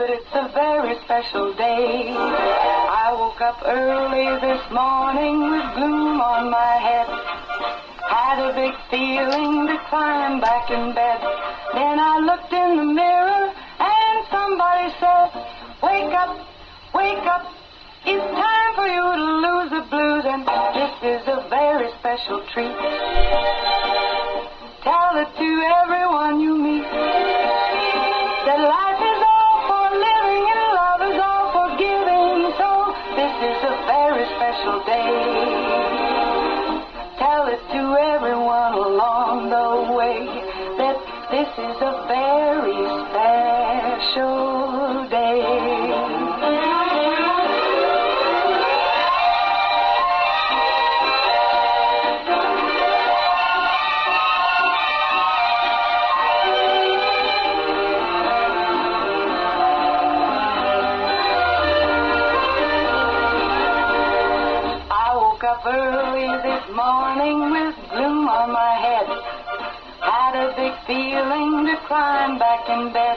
but it's a very special day. I woke up early this morning with gloom on my head. Had a big feeling to climb back in bed. Then I looked in the mirror and somebody said, wake up, wake up. It's time for you to lose the blues, and this is a very special treat. Tell it to everyone you meet, that life is all for living and love is all for giving. So this is a very special day. Tell it to everyone along the way that this is a very special day. Early this morning with gloom on my head. Had a big feeling to climb back in bed.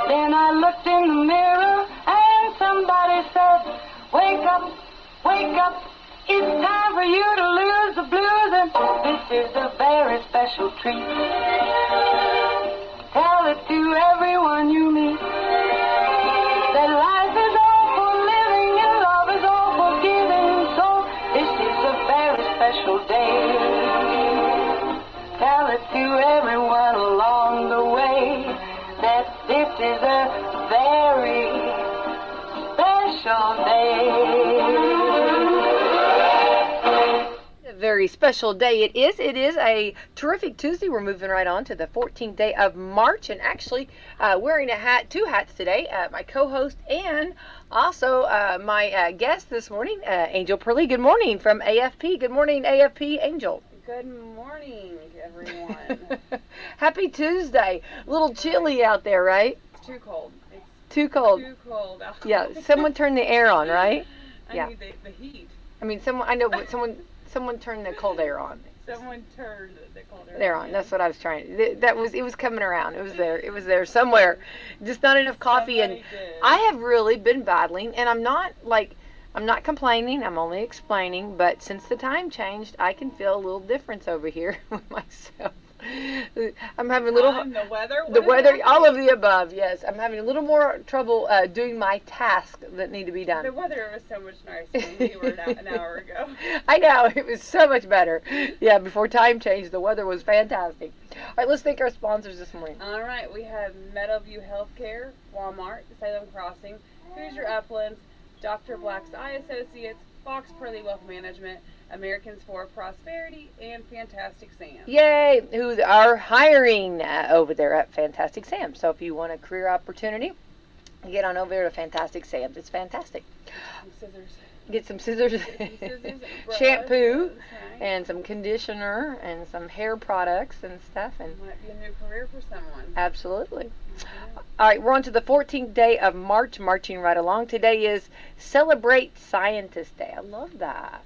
Then I looked in the mirror and somebody said, wake up, wake up. It's time for you to lose the blues, and this is a very special treat. Tell it to everyone you meet, that life is all for living and love is all for giving. So this is a very special day. Tell it to everyone along the way that this is a very special day. A very special day it is. It is a terrific Tuesday. We're moving right on to the 14th day of March, and actually wearing a hat, two hats today. My co-host and also my guest this morning, Angel Purlee. Good morning from AFP. Good morning, AFP Angel. Good morning, everyone. Happy Tuesday. A little chilly out there, right? It's too cold. It's too cold. Too cold out. Yeah, someone turned the air on, right? I need the heat. I mean, I know, but someone turned the cold air on. Someone turned the cold air there on. That's what I was trying. It was coming around. It was there. It was there somewhere. Just not enough coffee. Somebody And did. I have really been battling, and I'm not complaining. I'm only explaining. But since the time changed, I can feel a little difference over here with myself. I'm having a little. The weather. The weather, all of the above. Yes, I'm having a little more trouble doing my tasks that need to be done. The weather was so much nicer when we were an hour ago. I know, it was so much better. Yeah, before time changed, the weather was fantastic. All right, let's thank our sponsors this morning. All right, we have Meadowview Healthcare, Walmart, Salem Crossing, Hoosier Uplands, Dr. Black's Eye Associates, Fox Purley Wealth Management, Americans for Prosperity, and Fantastic Sam. Yay! Who are hiring over there at Fantastic Sam. So if you want a career opportunity, get on over there to Fantastic Sam's. It's fantastic. Some scissors. Get some scissors, and shampoo, brush, right. and some conditioner, and some hair products and stuff. And might be a new career for someone. absolutely. All right, we're on to the 14th day of March, marching right along. Today is Celebrate Scientist Day. I love that.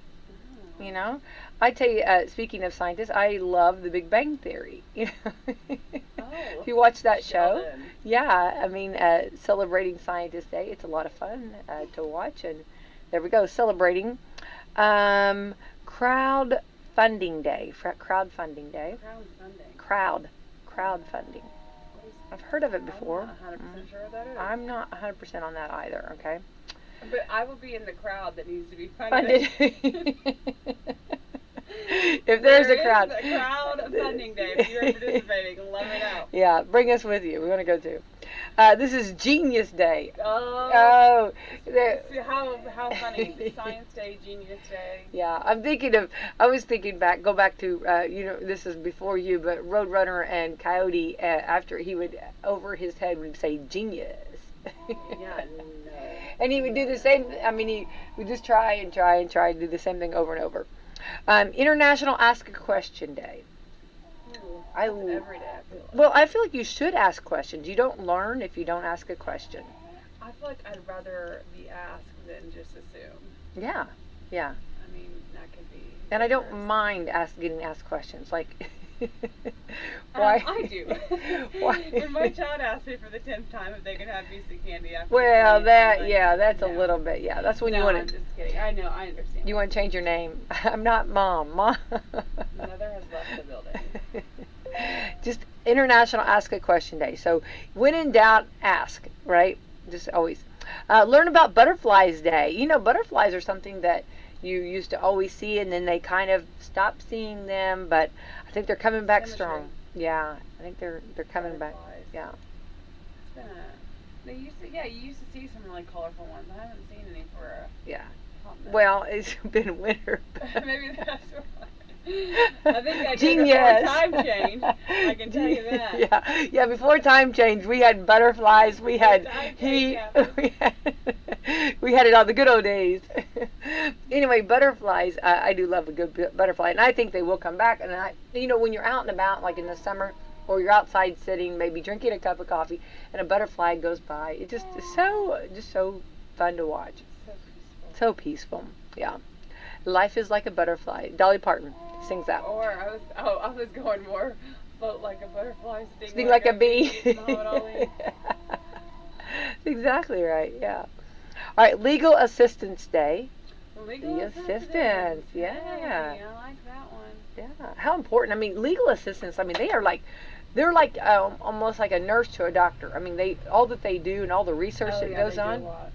You know, I tell you, speaking of scientists, I love The Big Bang Theory. You know, if you watch that show, Sheldon. yeah, I mean, celebrating Scientist Day, it's a lot of fun to watch. And there we go, celebrating Crowdfunding Day. Crowdfunding Day. Crowdfunding. I've heard of it before. I'm not 100% sure what that is. I'm not 100% on that either. Okay. But I will be in the crowd that needs to be funded. If there's a There crowd. is a crowd funding day. If you're participating, let me know. Yeah, bring us with you. We want to go too. This is Genius Day. Oh. See, How funny. Science Day, Genius Day. yeah, I was thinking back, go back to, this is before you, but Roadrunner and Coyote, after he would, over his head, would say genius. Yeah, no. And he would do the same, he would just try and do the same thing over and over. International Ask a Question Day. Ooh, I that's every day, I feel like. Well, I feel like you should ask questions. You don't learn if you don't ask a question. I feel like I'd rather be asked than just assume. Yeah. I mean, that could be. And I don't dangerous. mind getting asked questions. Like, Why? I do. Why? When my child asked me for the 10th time if they could have a piece of candy after Well, the that, like, yeah, that's a no. little bit, yeah. That's when you No, want I'm to, just kidding. I know, I understand. you want to change your name. I'm not Mom. Mom. Mother has left the building. Just International Ask a Question Day. So when in doubt, ask, right? Just always. Learn about Butterflies Day. You know, butterflies are something that you used to always see, and then they kind of stopped seeing them, but I think they're coming back strong. Yeah, I think they're coming back. Yeah. It's been they used to, you used to see some really colorful ones. I haven't seen any for a Yeah. hot minute. Well, it's been winter. Maybe that's why. I think I did Genius. before time change. I can tell you that. Yeah. Before time change, we had butterflies. We had Time change heat. happened. We had it all the good old days. Anyway, butterflies. I do love a good butterfly, and I think they will come back. And when you're out and about, like in the summer, or you're outside sitting, maybe drinking a cup of coffee, and a butterfly goes by, it just is so fun to watch. So peaceful. Yeah. Life is like a butterfly. Dolly Parton sings that. Or I was going more float like a butterfly, Sting like a bee. Muhammad Ali. That's exactly right. Yeah. All right. Legal Assistance Day. Legal assistance. Yeah. Hey, I like that one. Yeah. How important. I mean, legal assistants. I mean, they're like almost like a nurse to a doctor. I mean, all that they do and all the research that goes on. Do a lot.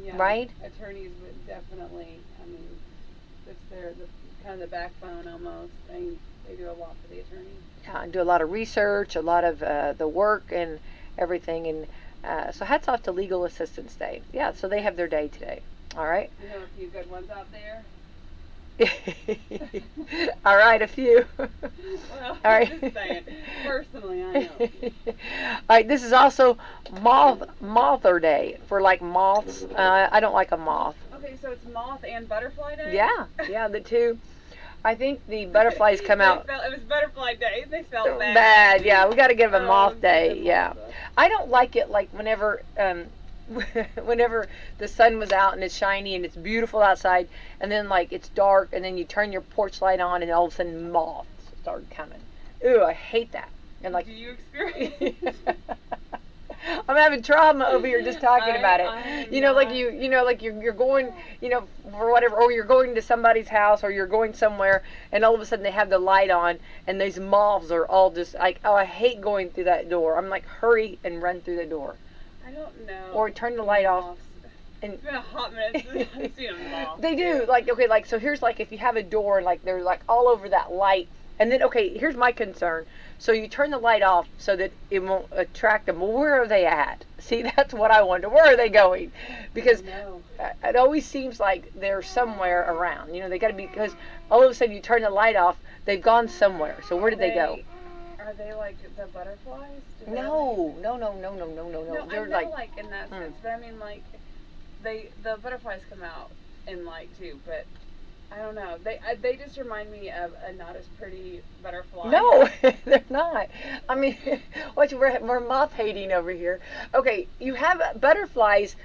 Yeah, right? Attorneys would definitely. I mean, it's kind of the backbone almost. They do a lot for the attorneys. Yeah, and do a lot of research, a lot of the work and everything, and so hats off to Legal Assistance Day. Yeah, so they have their day today. All right. You know a few good ones out there. All right, a few. Well, All right. I'm just saying. Personally, I know. All right, this is also Mother Day for like moths. I don't like a moth. Okay, so it's Moth and Butterfly Day? Yeah, the two. I think the butterflies come out. It was Butterfly Day. They spelled bad. Bad, yeah. We got to give a moth day, goodness. yeah. I don't like it like whenever the sun was out and it's shiny and it's beautiful outside, and then like it's dark, and then you turn your porch light on and all of a sudden moths start coming. Ooh, I hate that. And like, do you experience? I'm having trauma over here just talking about it. Like you're going, for whatever, or you're going to somebody's house, or you're going somewhere, and all of a sudden they have the light on, and these moths are all just like, oh, I hate going through that door. I'm like, hurry and run through the door. I don't know. Or turn the light off. And it's been a hot minute since I've seen a moth. They do. So here's like if you have a door and like they're like all over that light, and then here's my concern. So you turn the light off so that it won't attract them. Well, where are they at? See, that's what I wonder. Where are they going? Because it always seems like they're somewhere around. They got to be, because all of a sudden you turn the light off, they've gone somewhere. So where did they go? Are they like the butterflies? No. No, They're I know, like in that sense, but I mean like the butterflies come out in light too, but I don't know. They just remind me of a not as pretty butterfly. No, they're not. I mean, we're moth hating over here. Okay, you have butterflies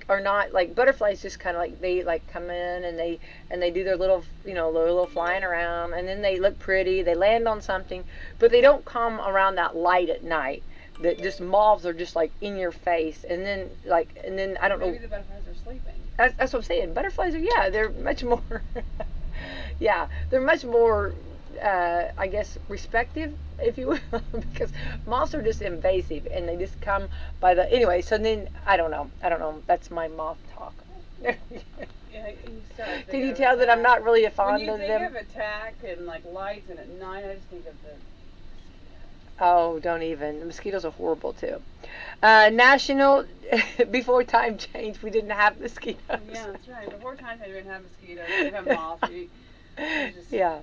are not like butterflies. Just kind of like they come in and they do their little little flying around, and then they look pretty. They land on something, but they don't come around that light at night. That just moths are just like in your face, and then I don't know. Maybe the butterflies are sleeping. That's what I'm saying. Butterflies are, they're much more, they're much more, I guess, respective, if you will, because moths are just invasive, and they just come by anyway, so then, I don't know, that's my moth talk. Yeah, Can you tell that I'm not really fond of them? When you think of attack and like lights and at night, I just think of the... Oh, don't even. The mosquitoes are horrible too. Before time change, we didn't have mosquitoes. Yeah, that's right. Before time change, we didn't have mosquitoes. We didn't have moths. Yeah,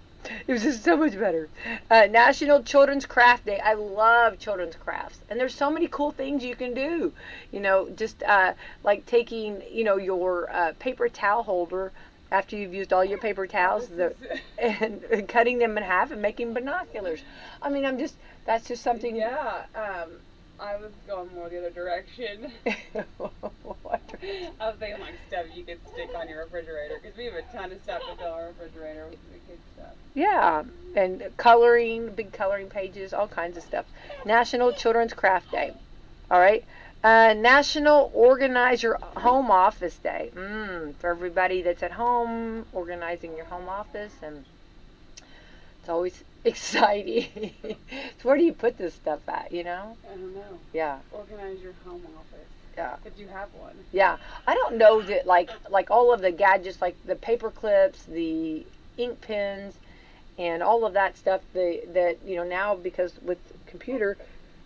it was just so much better. National Children's Craft Day. I love children's crafts, and there's so many cool things you can do. Just like taking your paper towel holder after you've used all your paper towels, and cutting them in half and making binoculars. I mean, that's just something. Yeah. I was going more the other direction. What? I was thinking like stuff you could stick on your refrigerator because we have a ton of stuff to fill our refrigerator with the kids stuff. Yeah, and coloring, big coloring pages, all kinds of stuff. National Children's Craft Day. All right. National Organize Your Home Office Day. For everybody that's at home, organizing your home office, and it's always exciting. So where do you put this stuff at, you know? I don't know. Yeah. Organize your home office. Yeah. If you have one. Yeah. I don't know that like all of the gadgets, like the paper clips, the ink pens, and all of that stuff that you know now, because with computer,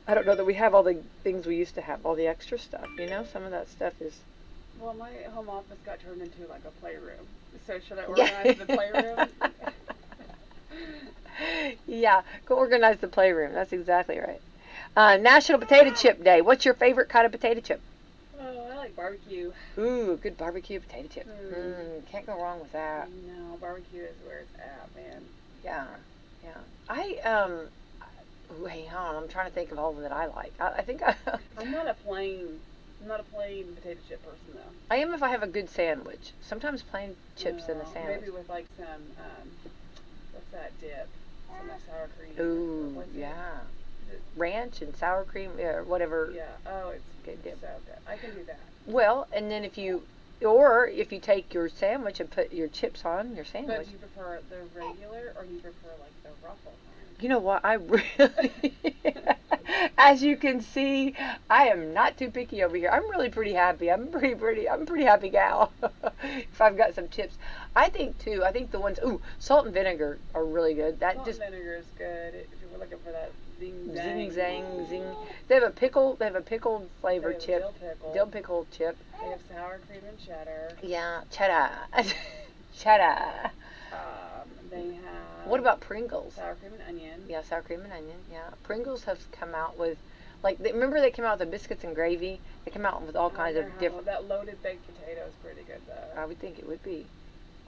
I don't know that we have all the things we used to have, all the extra stuff, you know? Some of that stuff is... Well, my home office got turned into like a playroom. So should I organize the playroom? Yeah, go organize the playroom. That's exactly right. National Potato Chip Day. What's your favorite kind of potato chip? Oh, I like barbecue. Ooh, good barbecue potato chip. Can't go wrong with that. No, barbecue is where it's at, man. Yeah, yeah. Hang on, I'm trying to think of all that I like. I think I'm not a plain potato chip person though. I am if I have a good sandwich. Sometimes plain chips in a sandwich. Maybe with like some what's that dip? Some sour cream. Ooh, yeah. Ranch and sour cream, or whatever. Yeah. Oh, it's good dip. So good. I can do that. Well, and then if you take your sandwich and put your chips on your sandwich. But do you prefer the regular or do you prefer like the ruffle kind? You know what? I really, as you can see, I am not too picky over here. I'm really pretty happy. I'm a pretty happy gal. If I've got some chips. I think the ones, salt and vinegar are really good. Salt and vinegar is good if you were looking for that zing zing. They have a pickled flavored chip. Dill pickle chip. They have sour cream and cheddar. Yeah, cheddar. Cheddar. They have... What about Pringles? Sour cream and onion. Yeah, sour cream and onion, yeah. Pringles have come out with, remember they came out with the biscuits and gravy? They come out with all kinds of different... That loaded baked potato is pretty good, though. I would think it would be.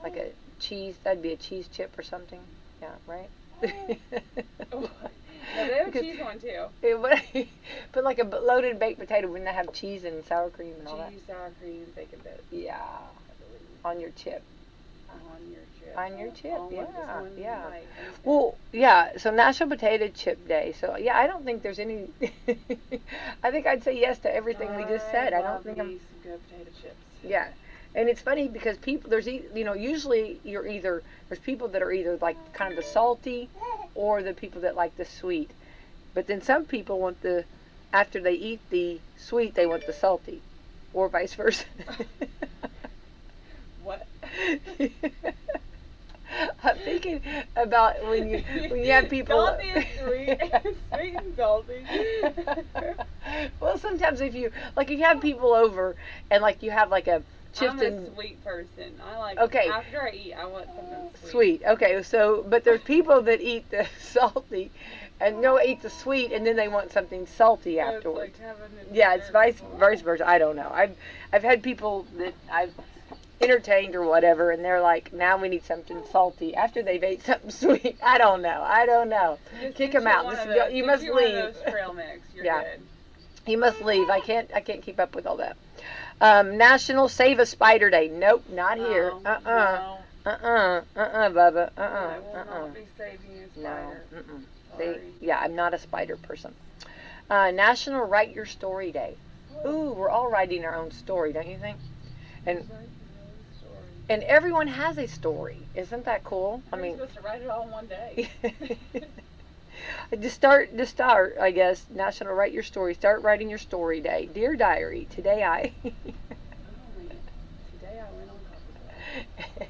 Like a cheese, that'd be a cheese chip or something. Yeah, right? No, they have a cheese one, too. But like a loaded baked potato, wouldn't that have cheese and sour cream and all that? Cheese, sour cream, bacon bits. Yeah. On your chip. On your chip, yeah. Well, yeah, so National Potato Chip Day. So, yeah, I don't think there's any... I think I'd say yes to everything we just said. I don't think I'm... good potato chips. Yeah. And it's funny because people, usually there's people that are either like kind of the salty or the people that like the sweet. But then some people after they eat the sweet, they want the salty. Or vice versa. What? I'm thinking about when you have people. Salty is sweet, sweet and salty. Well, sometimes if you have people over and you have a chips I'm a sweet person. I like. Okay. After I eat, I want something sweet. Sweet. Okay. So, but there's people that eat the salty, and eat the sweet, and then they want something salty afterwards. It's like yeah, it's vice versa. I don't know. I've had people that I've entertained or whatever, and they're like, now we need something salty after they've ate something sweet. I don't know. Kick them out. You must leave. Trail mix. You're yeah. Good. You must leave. I can't keep up with all that. National Save a Spider Day. Nope, not here. No. Bubba. I will not be saving a spider. No. Yeah, I'm not a spider person. National Write Your Story Day. Ooh, we're all writing our own story, don't you think? And everyone has a story. Isn't that cool? How are you supposed to write it all in one day? Just start, I guess. National Write Your Story. Start writing your story day. Dear Diary, today I... Today I went on Coffee.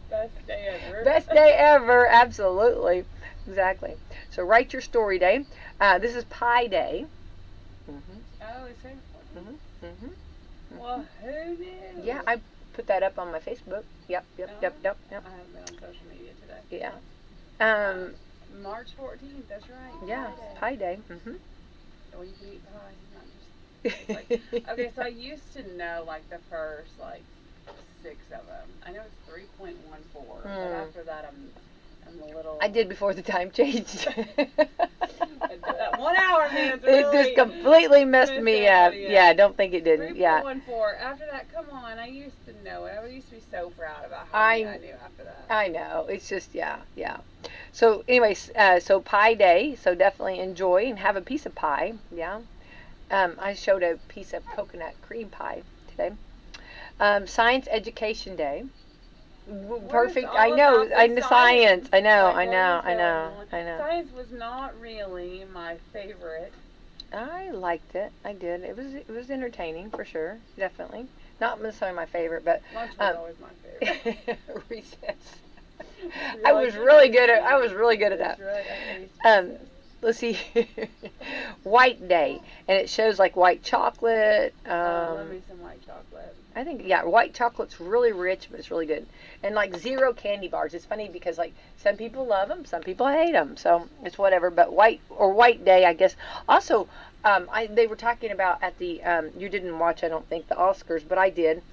Best day ever. Best day ever, absolutely. Exactly. So write your story day. This is Pie Day. Oh, it's so Well, who did? Yeah, I put that up on my Facebook. Yep. I haven't been on social media today. Yeah. March 14th, that's right. Yeah, Pie Day. Oh, you can eat pie. Okay, so I used to know the first 6 of them. I know it's 3.14, but after that I'm a little... I did before the time changed. 1 hour, man. science It really just completely messed me up. everybody up. Yeah, I don't think it did. Yeah. 3.14. After that, come on. I used to know it. I used to be so proud about how I- many I knew after that. I know. It's just, yeah. So, anyways, so Pie Day. So definitely enjoy and have a piece of pie. Yeah. I showed a piece of coconut cream pie today. Science Education Day. Perfect. I know. I know science. I know. Like, I know. what are you I know. telling me? I know. Science was not really my favorite. I liked it. I did. It was entertaining for sure. Definitely. Not necessarily my favorite, but Lunch was always my favorite. recess. I was really good at that. Really, Let's see. White Day, and it shows like white chocolate. love me some white chocolate. I think white chocolate's really rich, but it's really good. And like zero candy bars. It's funny because like some people love them, some people hate them. So it's whatever. But White Day, I guess. Also, they were talking about at the you didn't watch, I don't think, the Oscars, but I did,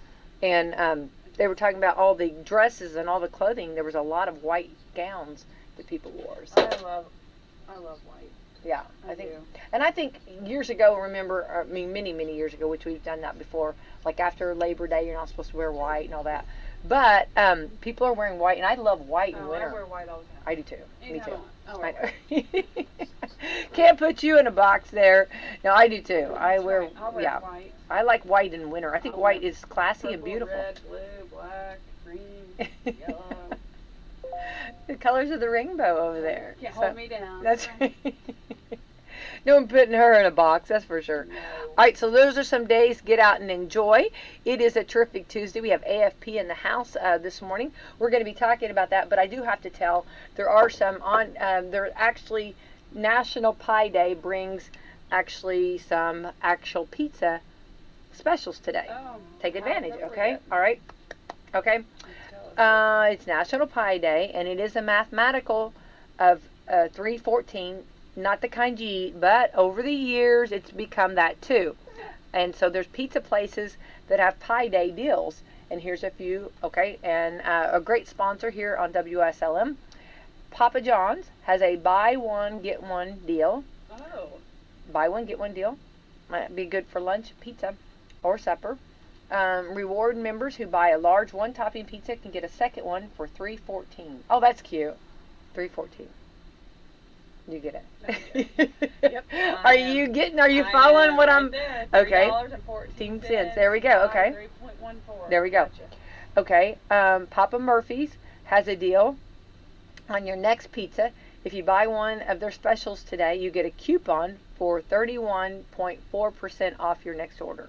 and they were talking about all the dresses and all the clothing. There was a lot of white gowns that people wore. So. I love white. Yeah, I think, do. and I think years ago, many years ago, which we've done that before. Like after Labor Day, you're not supposed to wear white and all that. But people are wearing white, and I love white in winter. I wear white all the time. I do too. Me too. I wear I can't put you in a box there. No, I do too. I wear, right. I'll wear yeah. white. I like white in winter. I think I'll white wear is classy and Purple, beautiful. red, blue, black, green, yellow. The colors of the rainbow over there. Can't So- hold me down. That's right. No one putting her in a box, that's for sure. No. All right, so those are some days. Get out and enjoy. It is a terrific Tuesday. We have AFP in the house this morning. We're going to be talking about that, but I do have to tell, there are some on, there actually, National Pie Day brings actually some actual pizza specials today. Oh, Take advantage, I'll never okay? forget. All right? Okay? Tell us. It's National Pie Day, and it is a mathematical of 314, not the kind you eat, but over the years it's become that too. And so there's pizza places that have Pie Day deals, and here's a few, okay? And a great sponsor here on WSLM, Papa John's has a buy one get one deal. Oh. Buy one get one deal. Might be good for lunch, pizza, or supper. Reward members who buy a large one-topping pizza can get a second one for $3.14. Oh, that's cute. $3.14. You get it. Yep. Are you following what I'm? Okay. $3.14. There we go. Okay. 3.14. There we go. Gotcha. Okay. Papa Murphy's has a deal on your next pizza. If you buy one of their specials today, you get a coupon for 31.4% off your next order.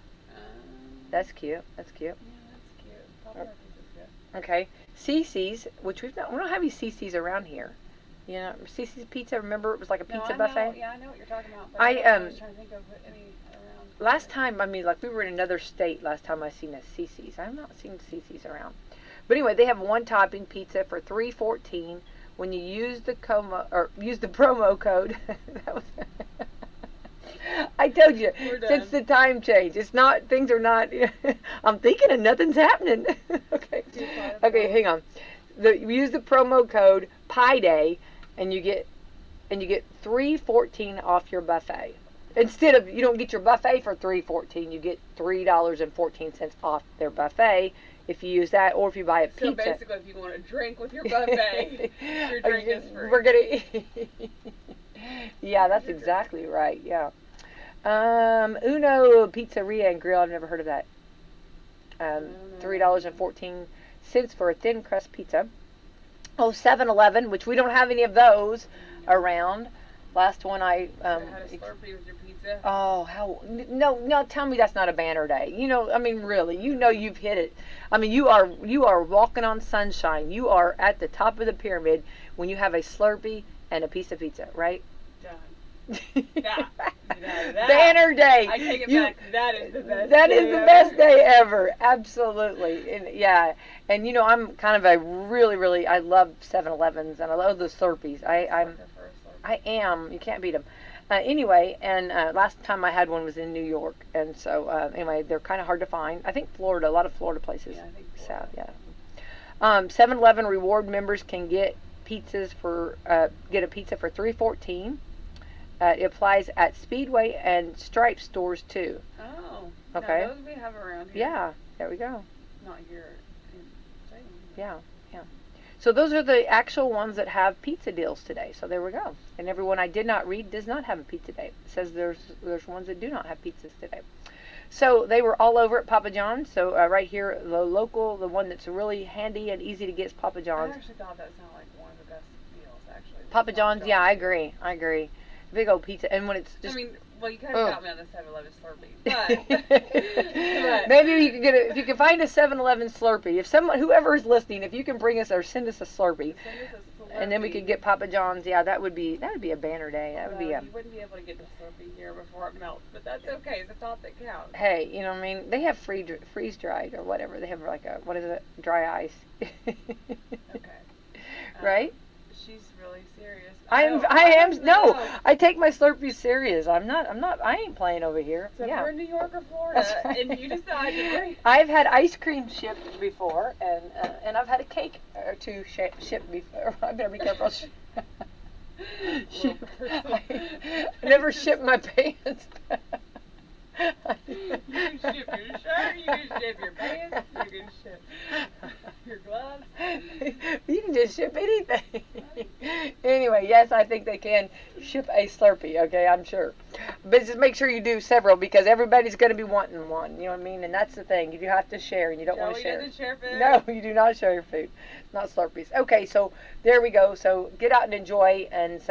That's cute. That's cute. Yeah, that's cute. Papa Murphy's is good. Okay. CC's, which we don't have any CC's around here. You know, CC's Pizza. Remember, it was like a pizza buffet. Yeah, I know what you're talking about. But I was trying to think of any around. Last time, like we were in another state. Last time I seen a CC's. I've not seen CC's around. But anyway, they have one topping pizza for $3.14 when you use the promo code. That was I told you, since the time change, things are not, I'm thinking of nothing's happening. Okay, hang on. Use the promo code Pie Day, and you get $3.14 off your buffet. Instead of, you don't get your buffet for $3.14, you get $3.14 off their buffet if you use that, or if you buy a pizza. So basically, if you want a drink with your buffet, your drink is free. We're gonna. Yeah, that's exactly right. Yeah. Uno Pizzeria and Grill. I've never heard of that. $3.14 for a thin crust pizza. Oh, 7-Eleven, which we don't have any of those around. Last one I had a Slurpee with your pizza. Oh, no, tell me that's not a banner day. You know, I mean, really, you've hit it. I mean, you are walking on sunshine. You are at the top of the pyramid when you have a Slurpee and a piece of pizza, right? Done. Banner day. I take it back. That is the best. That is the best day ever. Absolutely. And yeah. And I'm kind of a really I love 7-Elevens and I love the Slurpees. I am. You can't beat them. Anyway, and last time I had one was in New York, and so anyway, they're kind of hard to find. I think Florida, a lot of Florida places. Yeah, I think Florida. So yeah. 7-Eleven reward members can get pizzas for get a pizza for $3.14. It applies at Speedway and Stripe stores too. Oh. Okay. Now, those we have around here. Yeah, there we go. Not here in Salem. Yeah. So those are the actual ones that have pizza deals today. So there we go. And everyone I did not read does not have a pizza day. It says there's ones that do not have pizzas today. So they were all over at Papa John's. So right here, the local, the one that's really handy and easy to get is Papa John's. I actually thought that sounded like one of the best deals, actually. Papa John's, yeah, I agree. Big old pizza, and when it's just. Well, you kind of got me on the 7-Eleven Slurpee, but maybe you can get if you can find a 7-Eleven Slurpee. If whoever is listening, if you can bring us or send us a Slurpee, and then we could get Papa John's. Yeah, that would be a banner day. That would be. You wouldn't be able to get the Slurpee here before it melts, but that's okay. It's a thought that counts. Hey, you know what I mean? They have freeze dried or whatever. They have like a dry ice. Okay. Right? She's really serious. I take my Slurpees serious. I ain't playing over here. So yeah. if you're in New York or Florida right. and you decide to bring. I've had ice cream shipped before, and I've had a cake or two shipped before. I better be careful. I never shipped my pants. You can ship your shirt, you can ship your pants, you can ship your gloves. You can just ship anything. Anyway, yes, I think they can ship a Slurpee, okay, I'm sure. But just make sure you do several because everybody's going to be wanting one, you know what I mean? And that's the thing. You have to share and you don't want to share. Doesn't share food. No, you do not share your food. Not Slurpees. Okay, so there we go. So get out and enjoy and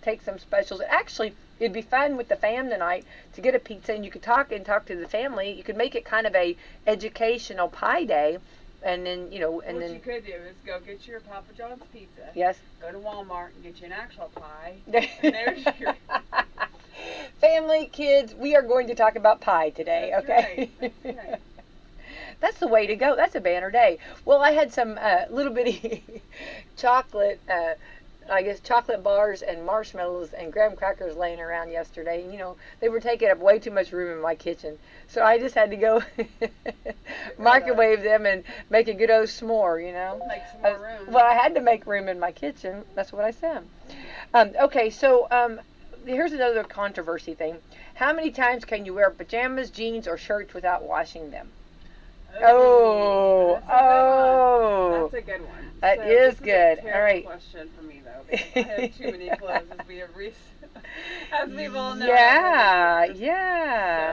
take some specials. Actually, it'd be fun with the fam tonight to get a pizza and you could talk to the family. You could make it kind of a educational pie day. And then, what you could do is go get your Papa John's pizza. Yes. Go to Walmart and get you an actual pie. And there's your... Family, kids, we are going to talk about pie today, That's okay? Right. That's right. That's the way to go. That's a banner day. Well, I had some little bitty chocolate bars and marshmallows and graham crackers laying around yesterday. And, they were taking up way too much room in my kitchen. So I just had to go microwave them and make a good old s'more, Make some more room. Well, I had to make room in my kitchen. That's what I said. Okay, so here's another controversy thing. How many times can you wear pajamas, jeans, or shirts without washing them? Oh. That's a good one. That is good. All right. Question for me though, because I have too many clothes as we have as we've all known. Yeah.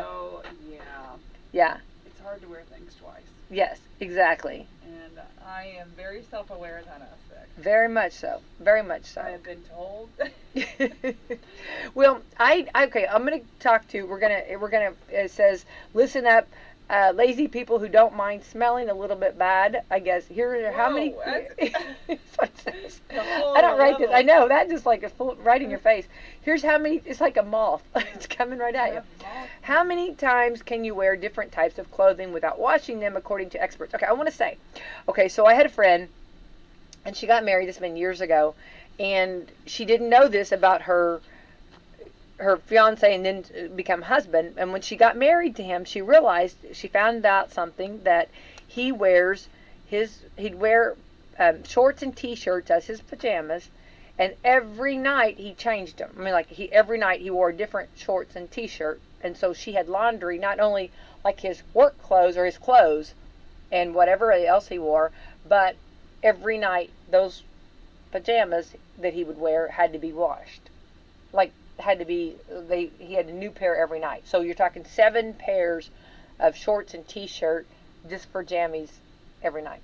So yeah. It's hard to wear things twice. Yes, exactly. And I am very self-aware in that aspect. Very much so. Very much so. I have been told. Well, I'm going to talk to. We're gonna. It says, listen up. Lazy people who don't mind smelling a little bit bad. I guess how many. That's what it says. I don't write this. I know that just like right in your face. Here's how many. It's like a moth. It's coming right at you. How many times can you wear different types of clothing without washing them, according to experts? Okay, I want to say. Okay, so I had a friend, and she got married. This has been years ago, and she didn't know this about her fiance and then become husband. And when she got married to him, she found out something, that he'd wear shorts and t-shirts as his pajamas, and every night he changed them. I mean, every night he wore different shorts and t-shirt. And so she had laundry, not only like his work clothes or his clothes and whatever else he wore, but every night those pajamas that he would wear had to be washed. He had a new pair every night. So you're talking 7 pairs of shorts and t-shirt just for jammies every night.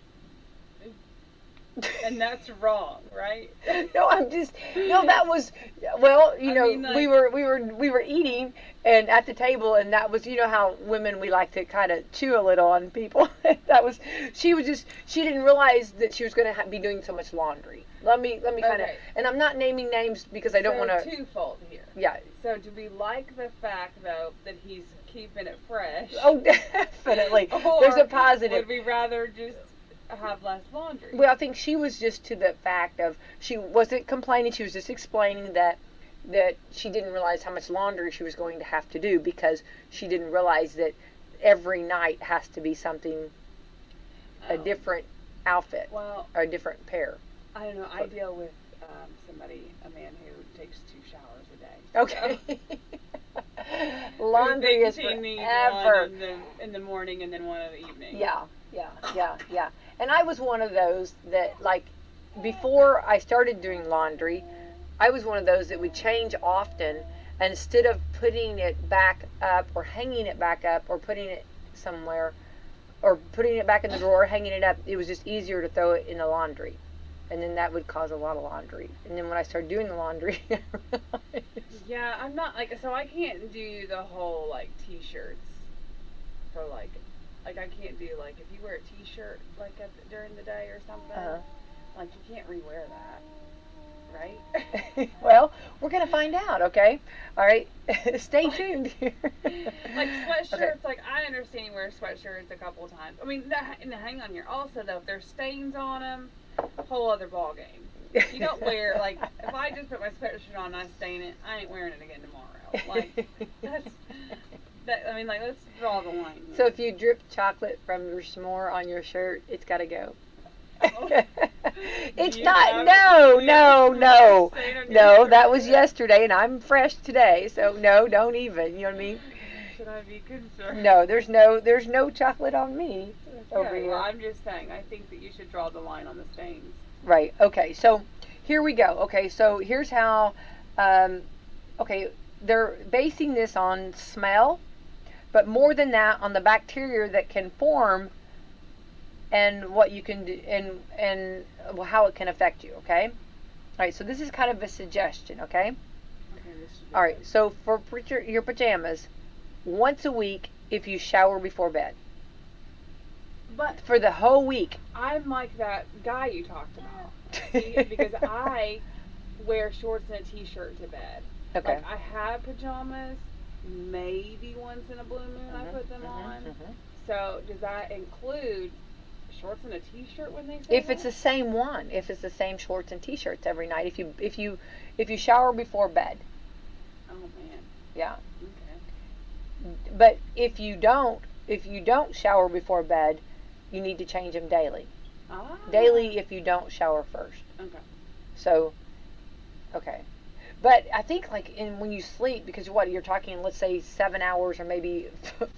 And that's wrong, right? That was, we were eating and at the table, and that was, how women, we like to kind of chew a little on people. She didn't realize that she was going to be doing so much laundry. Let me kind of, and I'm not naming names because I don't want to. Twofold here. Yeah. So do we like the fact though that he's keeping it fresh? Oh, definitely. There's a positive. Would we rather just have less laundry? Well, I think she was just to the fact of, she wasn't complaining, she was just explaining that she didn't realize how much laundry she was going to have to do, because she didn't realize that every night has to be something, a different outfit, or a different pair. I don't know, I deal with a man who takes 2 showers a day. Okay. So. Laundry is She needs forever. one in the morning and then one in the evening. Yeah. And I was one of those that, like, before I started doing laundry, I was one of those that would change often, and instead of putting it back up or hanging it back up or putting it somewhere or putting it back in the drawer, hanging it up, it was just easier to throw it in the laundry. And then that would cause a lot of laundry. And then when I started doing the laundry, I realized, Yeah, I'm not like, so I can't do the whole like t-shirts for like I can't do like if you wear a t-shirt like during the day or something, like you can't rewear that, right? Well, we're gonna find out, okay? All right, stay tuned here. Like sweatshirts, Okay. like I understand you wear sweatshirts a couple times. I mean, and hang on here. Also, though, if there's stains on them, whole other ball game. You don't wear like if I just put my sweatshirt on and I stain it, I ain't wearing it again tomorrow. Like I mean, like let's draw the line here. So if you drip chocolate from your s'more on your shirt, it's got to go. Oh. It's You not. have- No. Stain on your No, shirt. that was yesterday, and I'm fresh today. So no, don't even. You know what I mean? Should I be concerned? No, there's no chocolate on me over Okay, here. well, I'm just saying. I think that you should draw the line on the stains. Right. Okay. So here we go. Okay. So here's how. Okay, they're basing this on smell, but more than that, on the bacteria that can form, and what you can do, and how it can affect you. Okay. All right. So this is kind of a suggestion. Okay. Okay, this should be All right. good. So for your pajamas, once a week if you shower before bed. But For the whole week. I'm like that guy you talked about. See, because I wear shorts and a t-shirt to bed. Okay. Like I have pajamas, maybe once in a blue moon I put them on. So does that include shorts and a t-shirt when they say If it's the same one, if it's the same shorts and t-shirts every night, if you shower before bed, Oh man. yeah. Okay. But if you don't shower before bed, you need to change them daily. Ah. Daily if you don't shower first. Okay. So, okay. But I think like when you sleep, because what you're talking, let's say 7 hours or maybe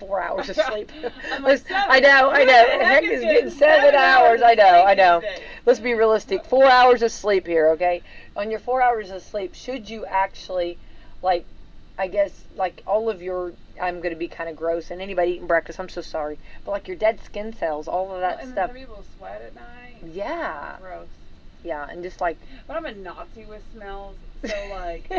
4 hours of sleep. I'm like, I know. Who the heck Heck is is getting getting 7 hours. hours I of know. sleep these days? Let's be realistic. 4 hours of sleep here, okay? On your 4 hours of sleep, should you actually, like, I guess, like all of your, I'm going to be kind of gross, and anybody eating breakfast, I'm so sorry, but like your dead skin cells, all of that And stuff. some people sweat at night. Yeah. Gross. Yeah, and just like, But I'm a Nazi with smells. So like,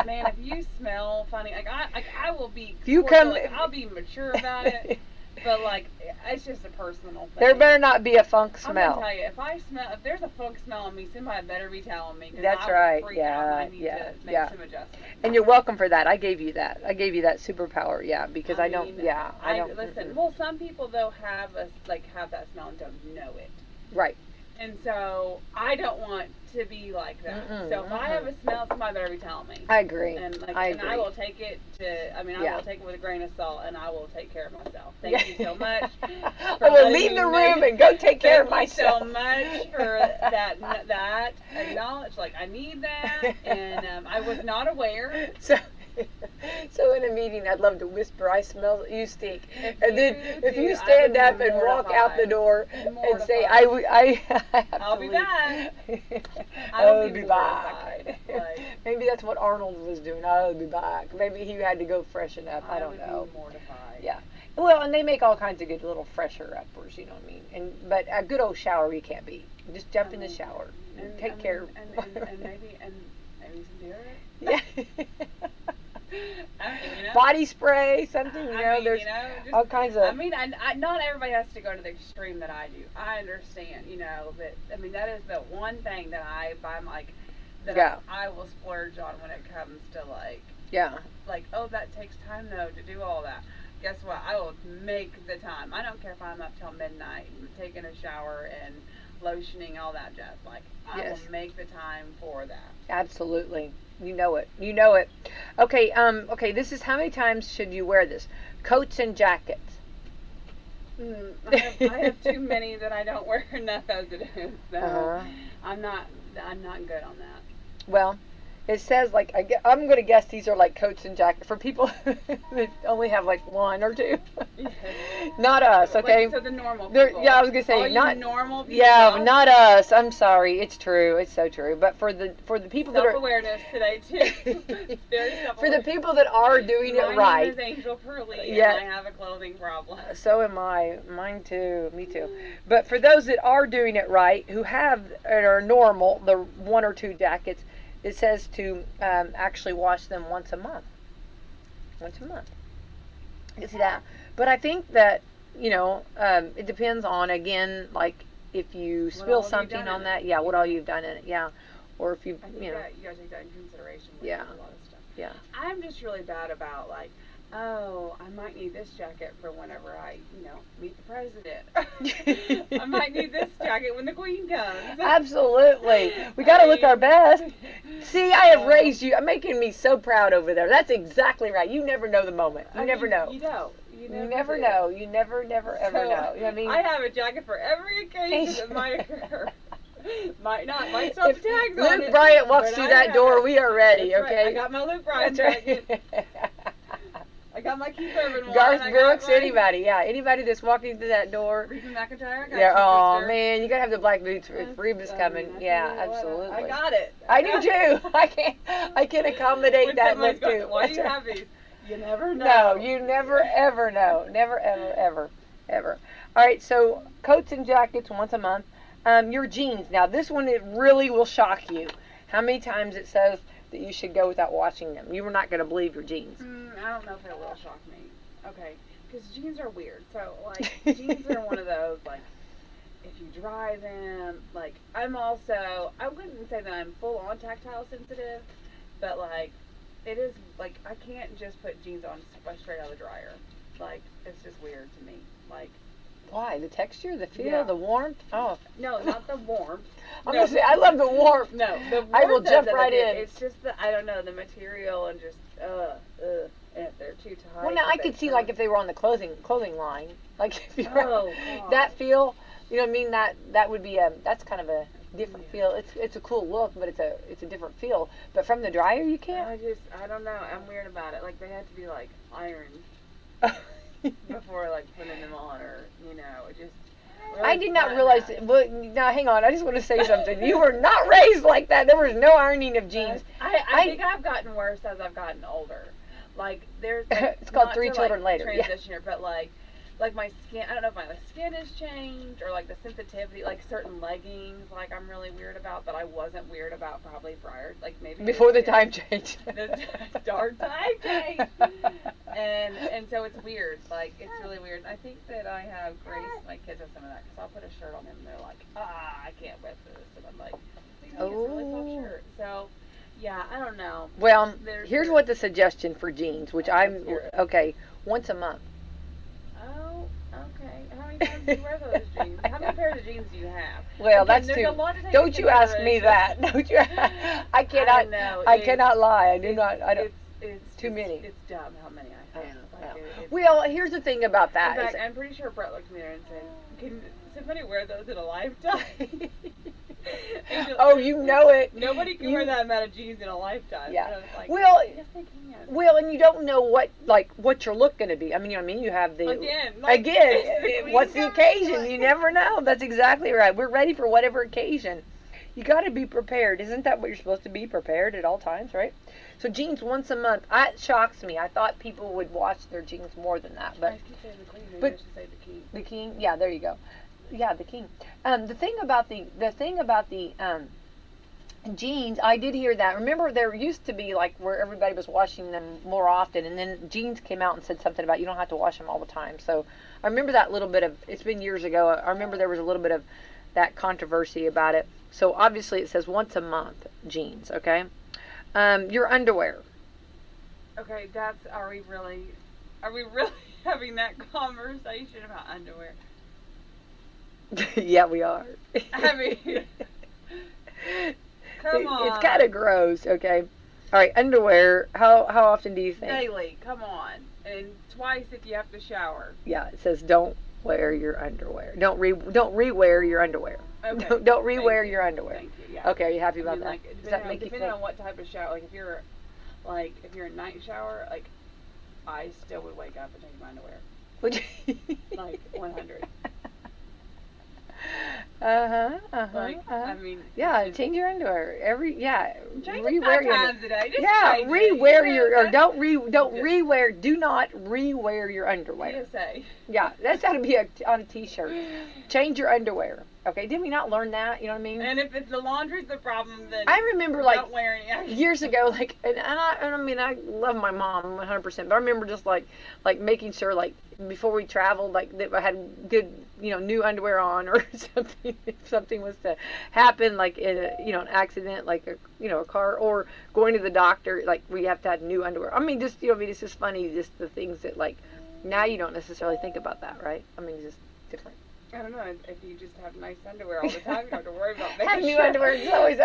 man, if you smell funny, I will be. If you cordial, come- like, I'll be mature about it. But like, it's just a personal thing. there better not be a funk I'm smell. gonna tell you, if there's a funk smell on me, somebody better be telling me. 'Cause That's I will right. freak out and I Yeah, need yeah, to make yeah. some adjustments. And you're welcome for that. I gave you that. I gave you that superpower, yeah, because I mean, don't, yeah, I don't. listen. mm-mm. Well, some people though have that smell and don't know it. Right. And so I don't want to be like that. Mm-mm, So if I have a smell, somebody better be telling me. I agree. And I and agree. I will take it I Yeah. will take it with a grain of salt, and I will take care of myself. Thank Yeah. you so much. I will leave the room and go take care of myself. Thank you so much for that acknowledge. Like I need that, and I was not aware. So in a meeting, I'd love to whisper, "I smell you stink," If and then you if do, you I stand would up be and walk out the mortified. door and say, Mortified. I have I'll to be leave." back. I I'll would be be back. mortified. Like- Maybe that's what Arnold was doing. I'll be back. Maybe he had to go freshen up. I don't would know. Be mortified. Yeah. Well, and they make all kinds of good little fresher uppers, you know what I mean? But a good old shower you can't beat. Just jump in the shower. And take care. And maybe some deodorant. Yeah. I mean, you know, Body spray, something, you I know, mean, there's you know, just, all kinds of. I mean, I not everybody has to go to the extreme that I do. I understand, you know, but I mean that is the one thing that I'm like that Yeah. I will splurge on when it comes to Yeah. like oh that takes time though to do all that. Guess what? I will make the time. I don't care if I'm up till midnight and taking a shower and lotioning all that jazz. Like I Yes. will make the time for that. Absolutely. You know it. You know it. Okay, okay, this is how many times should you wear this? Coats and jackets. I have too many that I don't wear enough as it is. So Uh-huh. I'm not good on that. Well, It says like I'm gonna guess these are like coats and jackets for people that only have like one or two. Not us, okay? Like, so the normal people. Yeah, I was gonna say all not you normal people. Yeah, not us. I'm sorry. It's true. It's so true. But for the people that are self-awareness today too. Very self-aware. For the people that are doing it right. My name is Angel Purlee, and I have a clothing problem. So am I. Mine too. Me too. But for those that are doing it right, who have are normal, the one or two jackets, it says to actually wash them once a month. Once a month. You see that? But I think that, it depends on, again, like if you spill something on that, what all you've done in it, or if you, you gotta take that in consideration. With a lot of stuff. Yeah. I'm just really bad about like, oh, I might need this jacket for whenever I, meet the president. I might need this jacket when the queen comes. Absolutely. We got to look our best. See, I have raised you. I'm making me so proud over there. That's exactly right. You never know the moment. You never know. You don't. You never know. You never, ever know. You know what I mean? I have a jacket for every occasion that might occur. Might not. Might still have tags on it. Luke Bryant walks through that door, we are ready, That's okay? Right. I got my Luke Bryant jacket. I got my Keith Urban one. Garth Brooks, anybody that's walking through that door. Reba McEntire, I got oh man, you gotta have the black boots if Reba's coming. Yeah, absolutely. I got it. I do too. I can accommodate that look too. Why do you have these? You never know. No, you never ever know. Never ever. All right, so coats and jackets once a month. Your jeans. Now this one, it really will shock you. How many times it says that you should go without washing them? You were not going to believe your jeans. I don't know if it will shock me. Okay, because jeans are weird. So like jeans are one of those like if you dry them. Like I wouldn't say that I'm full on tactile sensitive, but like it is like I can't just put jeans on straight out of the dryer. Like it's just weird to me. Like. Why? The texture, the feel, the warmth? Oh. No, not the warmth. I'm gonna say I love the warmth. No, the warmth. I will jump right in. It's just I don't know, the material and just and if they're too tight. Well, now I could see like if they were on the clothing line, like if you that feel, you know what I mean? That would be that's kind of a different feel. It's a cool look, but it's a different feel. But from the dryer, you can't. I don't know. I'm weird about it. Like they have to be like ironed. Before like putting them on, or it just. I did not realize. Well, now hang on. I just want to say something. You were not raised like that. There was no ironing of jeans. I think I've gotten worse as I've gotten older. Like there's. Like, it's called 3 Children Later. Transitioner, but like my skin. I don't know if my skin has changed or like the sensitivity. Like certain leggings, like I'm really weird about, but I wasn't weird about probably prior, like maybe before the time change. The dark time change. And so it's weird. Like it's really weird. I think that I have Grace, my kids have some of that because I'll put a shirt on them and they're like, I can't wear this, and I'm like, it's a really soft shirt. So. Yeah, I don't know. Well, here's what the suggestion for jeans, which once a month. Oh, okay. How many times do you wear those jeans? How many pairs of jeans do you have? Well, that's too. Don't you ask me that? Don't you? I cannot. I cannot lie. I do not. I don't. It's too many. It's dumb how many I have. Well, here's the thing about that. In fact, I'm pretty sure Brett looked at me there and said, "Can somebody wear those in a lifetime?" Oh, you know it. Nobody can wear that amount of jeans in a lifetime. Yeah. And I was like, well, yes, they can. Well, and you don't know what your look going to be. I mean, you have the again. What's the occasion? You never know. That's exactly right. We're ready for whatever occasion. You got to be prepared. Isn't that what you're supposed to be, prepared at all times, right? So jeans once a month. It shocks me. I thought people would wash their jeans more than that, but I keep saying the queen. Maybe I should say the king. The king. Yeah, there you go. Yeah, the king. The thing about the jeans, I did hear that. Remember, there used to be like where everybody was washing them more often, and then jeans came out and said something about you don't have to wash them all the time. So I remember that little bit of. It's been years ago. I remember there was a little bit of that controversy about it. So obviously it says once a month jeans. Okay, your underwear. Okay, are we really having that conversation about underwear? Yeah, we are. I mean, come on. It's kind of gross, okay? All right, underwear, how often do you think? Daily, come on. And twice if you have to shower. Yeah, it says don't wear your underwear. Don't re-wear your underwear. Okay. Don't re-wear your underwear. Thank you. Yeah. Okay, are you happy about that? Like, Does that make you depending feel? on what type of shower, like if you're a night shower, like I still would wake up and change my underwear. Would you? Like 100. I mean. Yeah, change your underwear Change re-wear it 5 your times a day. Just yeah, change it. re-wear your or Just re-wear. Do not re-wear your underwear. PSA. Yeah, that's got to be on a T-shirt. Change your underwear. Okay, did we not learn that? You know what I mean? And if it's the laundry's the problem, then I remember don't wear any. years ago, like, and I mean, I love my mom 100%, but I remember just like making sure, like, before we traveled, like, that I had good, new underwear on or something. If something was to happen, like, in an accident, like a car, or going to the doctor, like, we have to have new underwear. I mean, just, it's just funny, just the things that, like, now you don't necessarily think about that, right? I mean, it's just different. I don't know, if you just have nice underwear all the time, you don't have to worry about making have new sure. underwear. It's always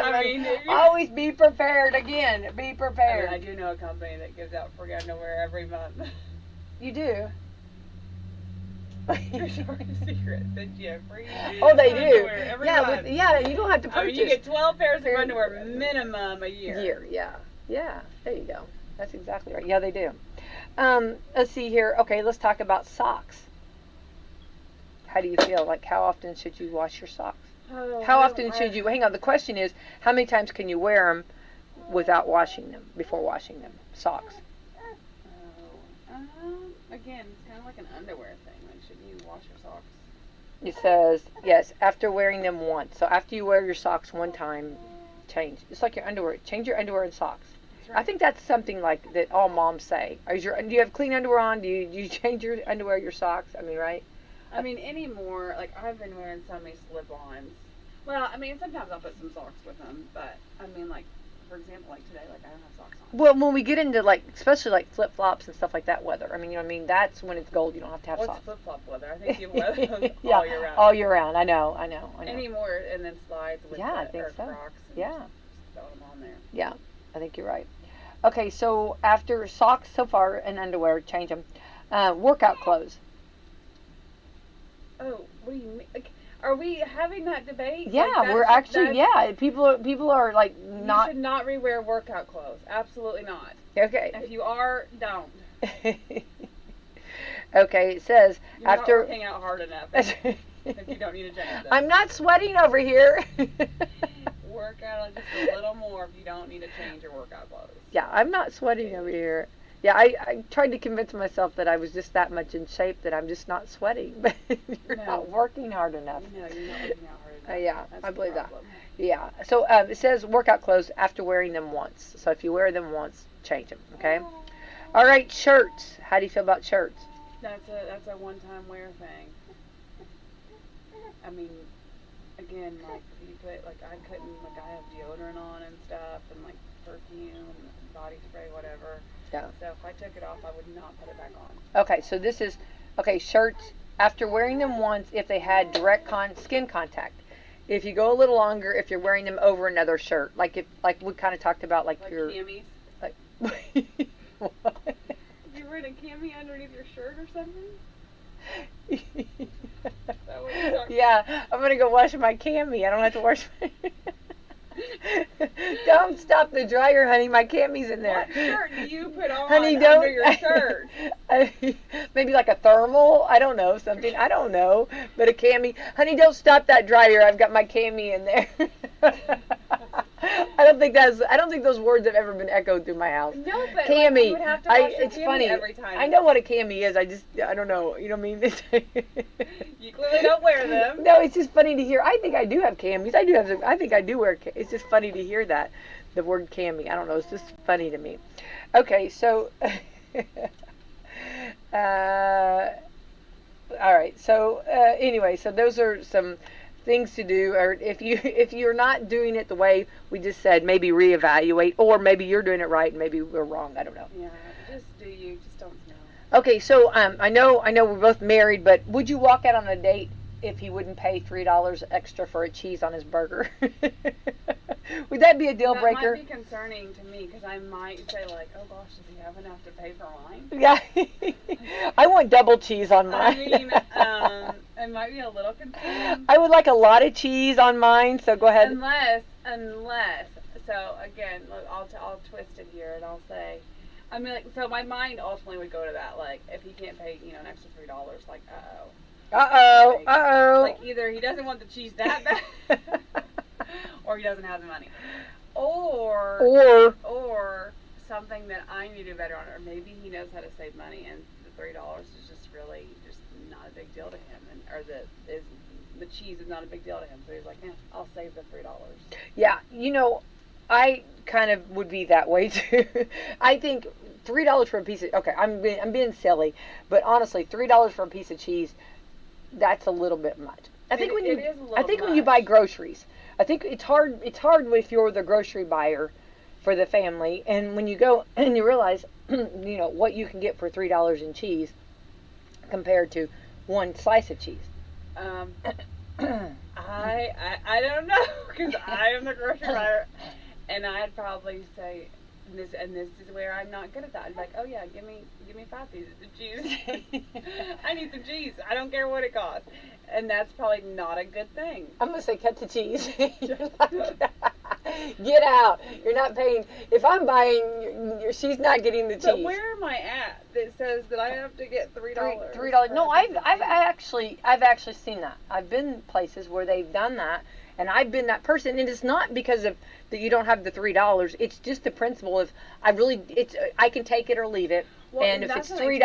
always be prepared. Again, be prepared. I do know a company that gives out free underwear every month. You do? There's a secret that you have free Oh, they do. underwear every month. You don't have to purchase. I mean, you get 12 pairs of underwear minimum a year. Yeah. There you go. That's exactly right. Yeah, they do. Let's see here. Okay, let's talk about socks. How do you feel? Like, how often should you wash your socks? How often should you? Hang on. The question is, how many times can you wear them without washing them? Before washing them, socks. Again, it's kind of like an underwear thing. Like, shouldn't you wash your socks? It says yes after wearing them once. So after you wear your socks one time, change. It's like your underwear. Change your underwear and socks. Right. I think that's something like that all moms say. Do you have clean underwear on? Do you change your underwear, your socks? I mean, right? I mean, anymore, like, I've been wearing so many slip-ons. Well, I mean, sometimes I'll put some socks with them, but, I mean, like, for example, like today, like, I don't have socks on. Well, when we get into, like, especially, like, flip-flops and stuff like that weather, I mean, you know what I mean? That's when it's gold. You don't have to have What's socks. flip-flop weather? I think you wear them Yeah, all year round. all year round. I know. Anymore, and then slides with I think so. Crocs. And Yeah. Just throw them on there. Yeah, I think you're right. Okay, so after socks so far and underwear, change them. Workout clothes. Oh, what do you mean? Like, are we having that debate? Yeah, like, we're actually, people are like not. You should not rewear workout clothes. Absolutely not. Okay. If you are, don't. Okay, it says You're after. not working out hard enough. If you don't need to change them. I'm not sweating over here. Work out just a little more if you don't need to change your workout clothes. Yeah, I'm not sweating over here. Yeah, I tried to convince myself that I was just that much in shape that I'm just not sweating, but you're not working hard enough. No, you're not working out hard enough. Yeah, That's I believe the that. problem. Yeah, so it says workout clothes after wearing them once. So if you wear them once, change them, okay? All right, shirts. How do you feel about shirts? That's a one-time wear thing. I mean, again, like, you put, like, I have deodorant on and stuff, and, like, perfume, and body spray, whatever. Yeah. So if I took it off, I would not put it back on. Okay, so this is, shirts, after wearing them once, if they had direct skin contact. If you go a little longer, if you're wearing them over another shirt. Like we kind of talked about, like your... camis? Like, what? You're wearing a cami underneath your shirt or something? Yeah, I'm going to go wash my cami. I don't have to wash my... Don't stop the dryer, honey. My camis in there. What shirt do you put on honey, don't, under your shirt? Maybe like a thermal. I don't know. Something. I don't know. But a cami. Honey, don't stop that dryer. I've got my cami in there. I don't think those words have ever been echoed through my house. No, but cami. Like, you would have to wash your it's cami funny. every time. I know what a cami is. I don't know. You know what I mean? You clearly don't wear them. No, it's just funny to hear. I think I do have camis. I think I do wear. It's just funny to hear that, the word cami. I don't know. It's just funny to me. Okay, so. All right. So anyway, so those are some things to do, or if you're not doing it the way we just said, maybe reevaluate, or maybe you're doing it right and maybe we're wrong. I don't know. Yeah, just don't know. Okay, so I know we're both married, but would you walk out on a date if he wouldn't pay $3 extra for a cheese on his burger. Would that be a deal breaker? That might be concerning to me because I might say like, oh gosh, does he have enough to pay for mine? Yeah. I want double cheese on mine. I mean, it might be a little concerning. I would like a lot of cheese on mine, so go ahead. Unless, so again, look, I'll twist it here and I'll say, I mean, like, so my mind ultimately would go to that, like, if he can't pay, an extra $3, like, like, either he doesn't want the cheese that bad, or he doesn't have the money, or something that I need to do better on, or maybe he knows how to save money, and the $3 is just really just not a big deal to him, or the cheese is not a big deal to him, so he's like, I'll save the $3. Yeah, I kind of would be that way too. I think $3 for a piece of, okay, I'm being silly, but honestly, $3 for a piece of cheese, that's a little bit much. I think when you buy groceries, I think it's hard if you're the grocery buyer for the family, and when you go and you realize, what you can get for $3 in cheese compared to one slice of cheese. I don't know, because I am the grocery buyer, and I'd probably say, this is where I'm not good at that. I'd be like, oh yeah, give me 5 pieces of cheese. I need some cheese. I don't care what it costs, and that's probably not a good thing. I'm gonna say cut the cheese. Get out. You're not paying. If I'm buying, she's not getting the cheese. But where am I at that says that I have to get $3? $3. No, I've actually seen that. I've been places where they've done that, and I've been that person. And it's not because of that you don't have the $3. It's just the principle of I can take it or leave it. Well, and if it's $3,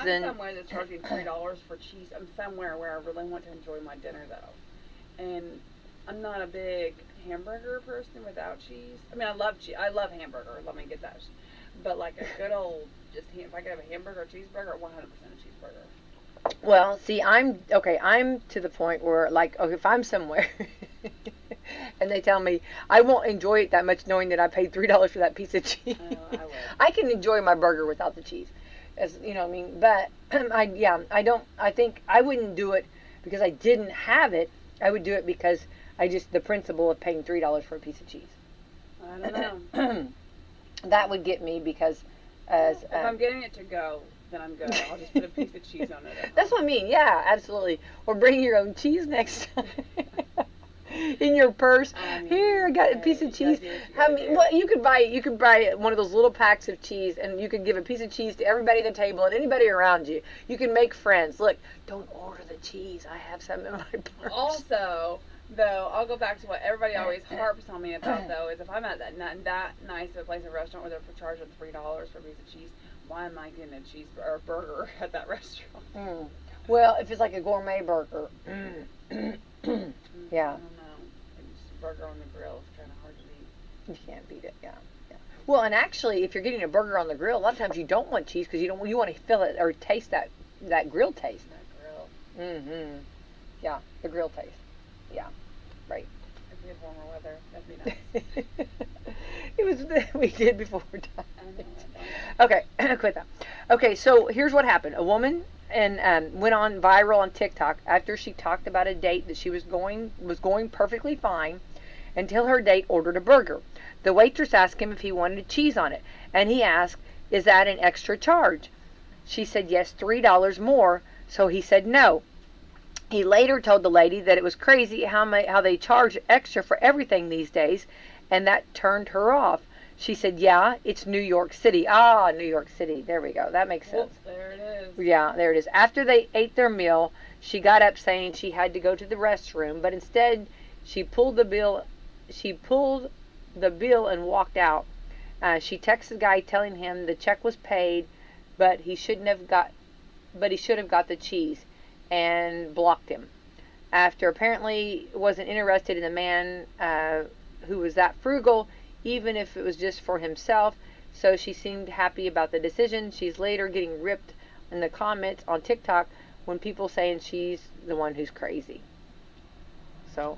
then I'm somewhere that's charging $3 for cheese. I'm somewhere where I really want to enjoy my dinner though, and I'm not a big hamburger person without cheese. I mean, I love cheese. I love hamburger. Let me get that. But like a good old, if I could have a hamburger or cheeseburger, 100% a cheeseburger. Well, see, I'm to the point where, like, if I'm somewhere and they tell me I won't enjoy it that much knowing that I paid $3 for that piece of cheese. I can enjoy my burger without the cheese, as you know what I mean. But I think I wouldn't do it because I didn't have it. I would do it because the principle of paying $3 for a piece of cheese. I don't know. That would get me because if I'm getting it to go, then I'm good. I'll just put a piece of cheese on it. That's what I mean. Yeah, absolutely. Or bring your own cheese next time. In your purse. Here, I got a piece of cheese. You could buy one of those little packs of cheese, and you could give a piece of cheese to everybody at the table and anybody around you. You can make friends. Look, don't order the cheese. I have some in my purse. Also, though, I'll go back to what everybody always harps on me about, though, is if I'm at that nice of a place, a restaurant where they're charging $3 for a piece of cheese, why am I getting a cheeseburger or a burger at that restaurant? Well, if it's like a gourmet burger. Yeah. I don't know. Just a burger on the grill is kind of hard to beat. You can't beat it, yeah. Well, and actually, if you're getting a burger on the grill, a lot of times you don't want cheese because you want to feel it or taste that grill taste. That grill. Mm-hmm. Yeah, the grill taste. Yeah, right. If we had warmer weather, that'd be nice. We did before we're done. Okay, quit that. Okay, so here's what happened. A woman went on viral on TikTok after she talked about a date that she was going perfectly fine until her date ordered a burger. The waitress asked him if he wanted cheese on it, and he asked, "Is that an extra charge?" She said yes, $3 more, so he said no. He later told the lady that it was crazy how they charge extra for everything these days, and that turned her off. She said, yeah, it's New York City. Ah, New York City. There we go. That makes sense. There it is. Yeah, there it is. After they ate their meal, she got up saying she had to go to the restroom, but instead she pulled the bill and walked out. She texted the guy telling him the check was paid, but he should have got the cheese, and blocked him. After apparently wasn't interested in the man who was that frugal, even if it was just for himself, so she seemed happy about the decision. She's later getting ripped in the comments on TikTok when people saying she's the one who's crazy. So,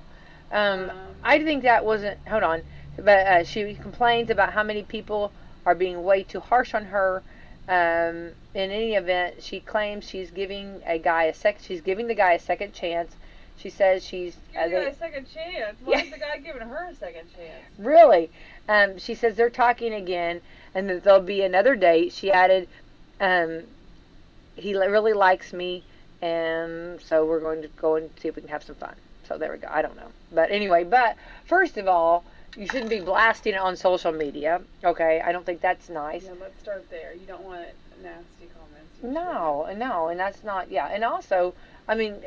I think that wasn't, hold on, but she complains about how many people are being way too harsh on her. In any event, she claims she's giving the guy a second chance. She says she's Give you a second chance. Why is the guy giving her a second chance? Really. She says they're talking again, and that there'll be another date. She added, he really likes me, and so we're going to go and see if we can have some fun. So there we go. I don't know. But anyway, first of all, you shouldn't be blasting it on social media. Okay? I don't think that's nice. Yeah, let's start there. You don't want nasty comments. No, and that's not, yeah. And also, I mean,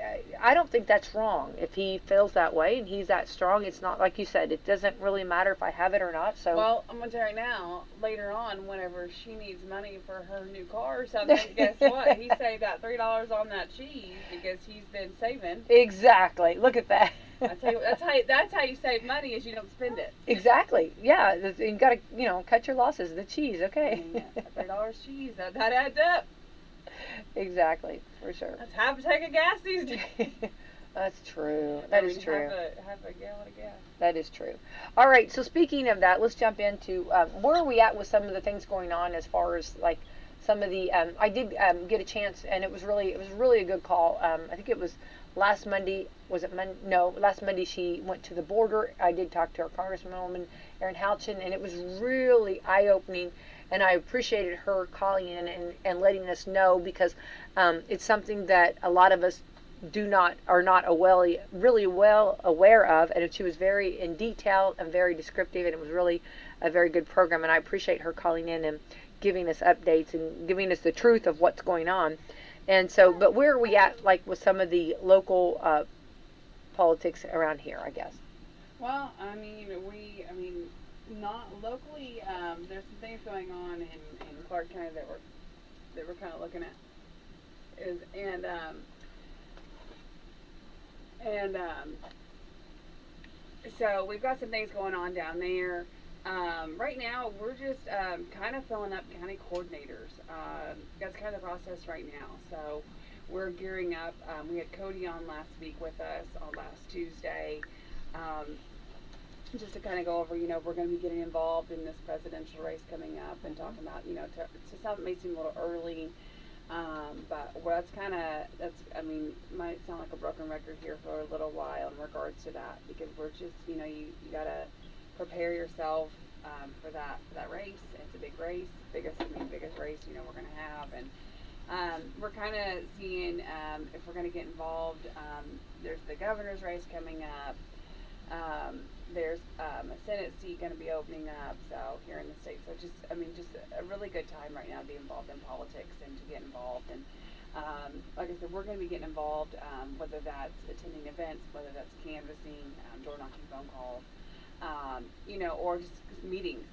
I don't think that's wrong. If he feels that way and he's that strong, it's not, like you said, it doesn't really matter if I have it or not. So. Well, I'm going to tell you right now, later on, whenever she needs money for her new car or something, guess what? He saved that $3 on that cheese because he's been saving. Exactly. Look at that. I tell you, that's how you save money is you don't spend it. Exactly. Yeah. You got to, cut your losses. The cheese. Okay. $3 cheese. That adds up. Exactly. For sure. That's half a tank of gas these days. That's true. That is true. Half a gallon of gas. That is true. All right. So speaking of that, let's jump into where are we at with some of the things going on as far as like some of the. I did get a chance, and it was really a good call. I think it was last Monday. Was it Monday? No, last Monday she went to the border. I did talk to our Congresswoman Erin Houchin, and it was really eye-opening. And I appreciated her calling in and letting us know because it's something that a lot of us are not really well aware of. And she was very in detail and very descriptive, and it was really a very good program. And I appreciate her calling in and giving us updates and giving us the truth of what's going on. And so, but where are we at, like with some of the local politics around here, I guess? Well, I mean, not locally. There's some things going on in Clark County that we're kind of looking at. So we've got some things going on down there. Right now, we're just kind of filling up county coordinators. That's kind of the process right now. So we're gearing up. We had Cody on last week with us on last Tuesday. Just to kind of go over, we're going to be getting involved in this presidential race coming up and talking about, to some may seem a little early, but might sound like a broken record here for a little while in regards to that, because we're just, you got to prepare yourself for that race. It's a big race, biggest race, we're going to have, and we're kind of seeing if we're going to get involved. There's the governor's race coming up. There's a Senate seat going to be opening up, so here in the state. So just a really good time right now to be involved in politics and to get involved. And like I said, we're going to be getting involved, whether that's attending events, whether that's canvassing, door knocking, phone calls, or just meetings.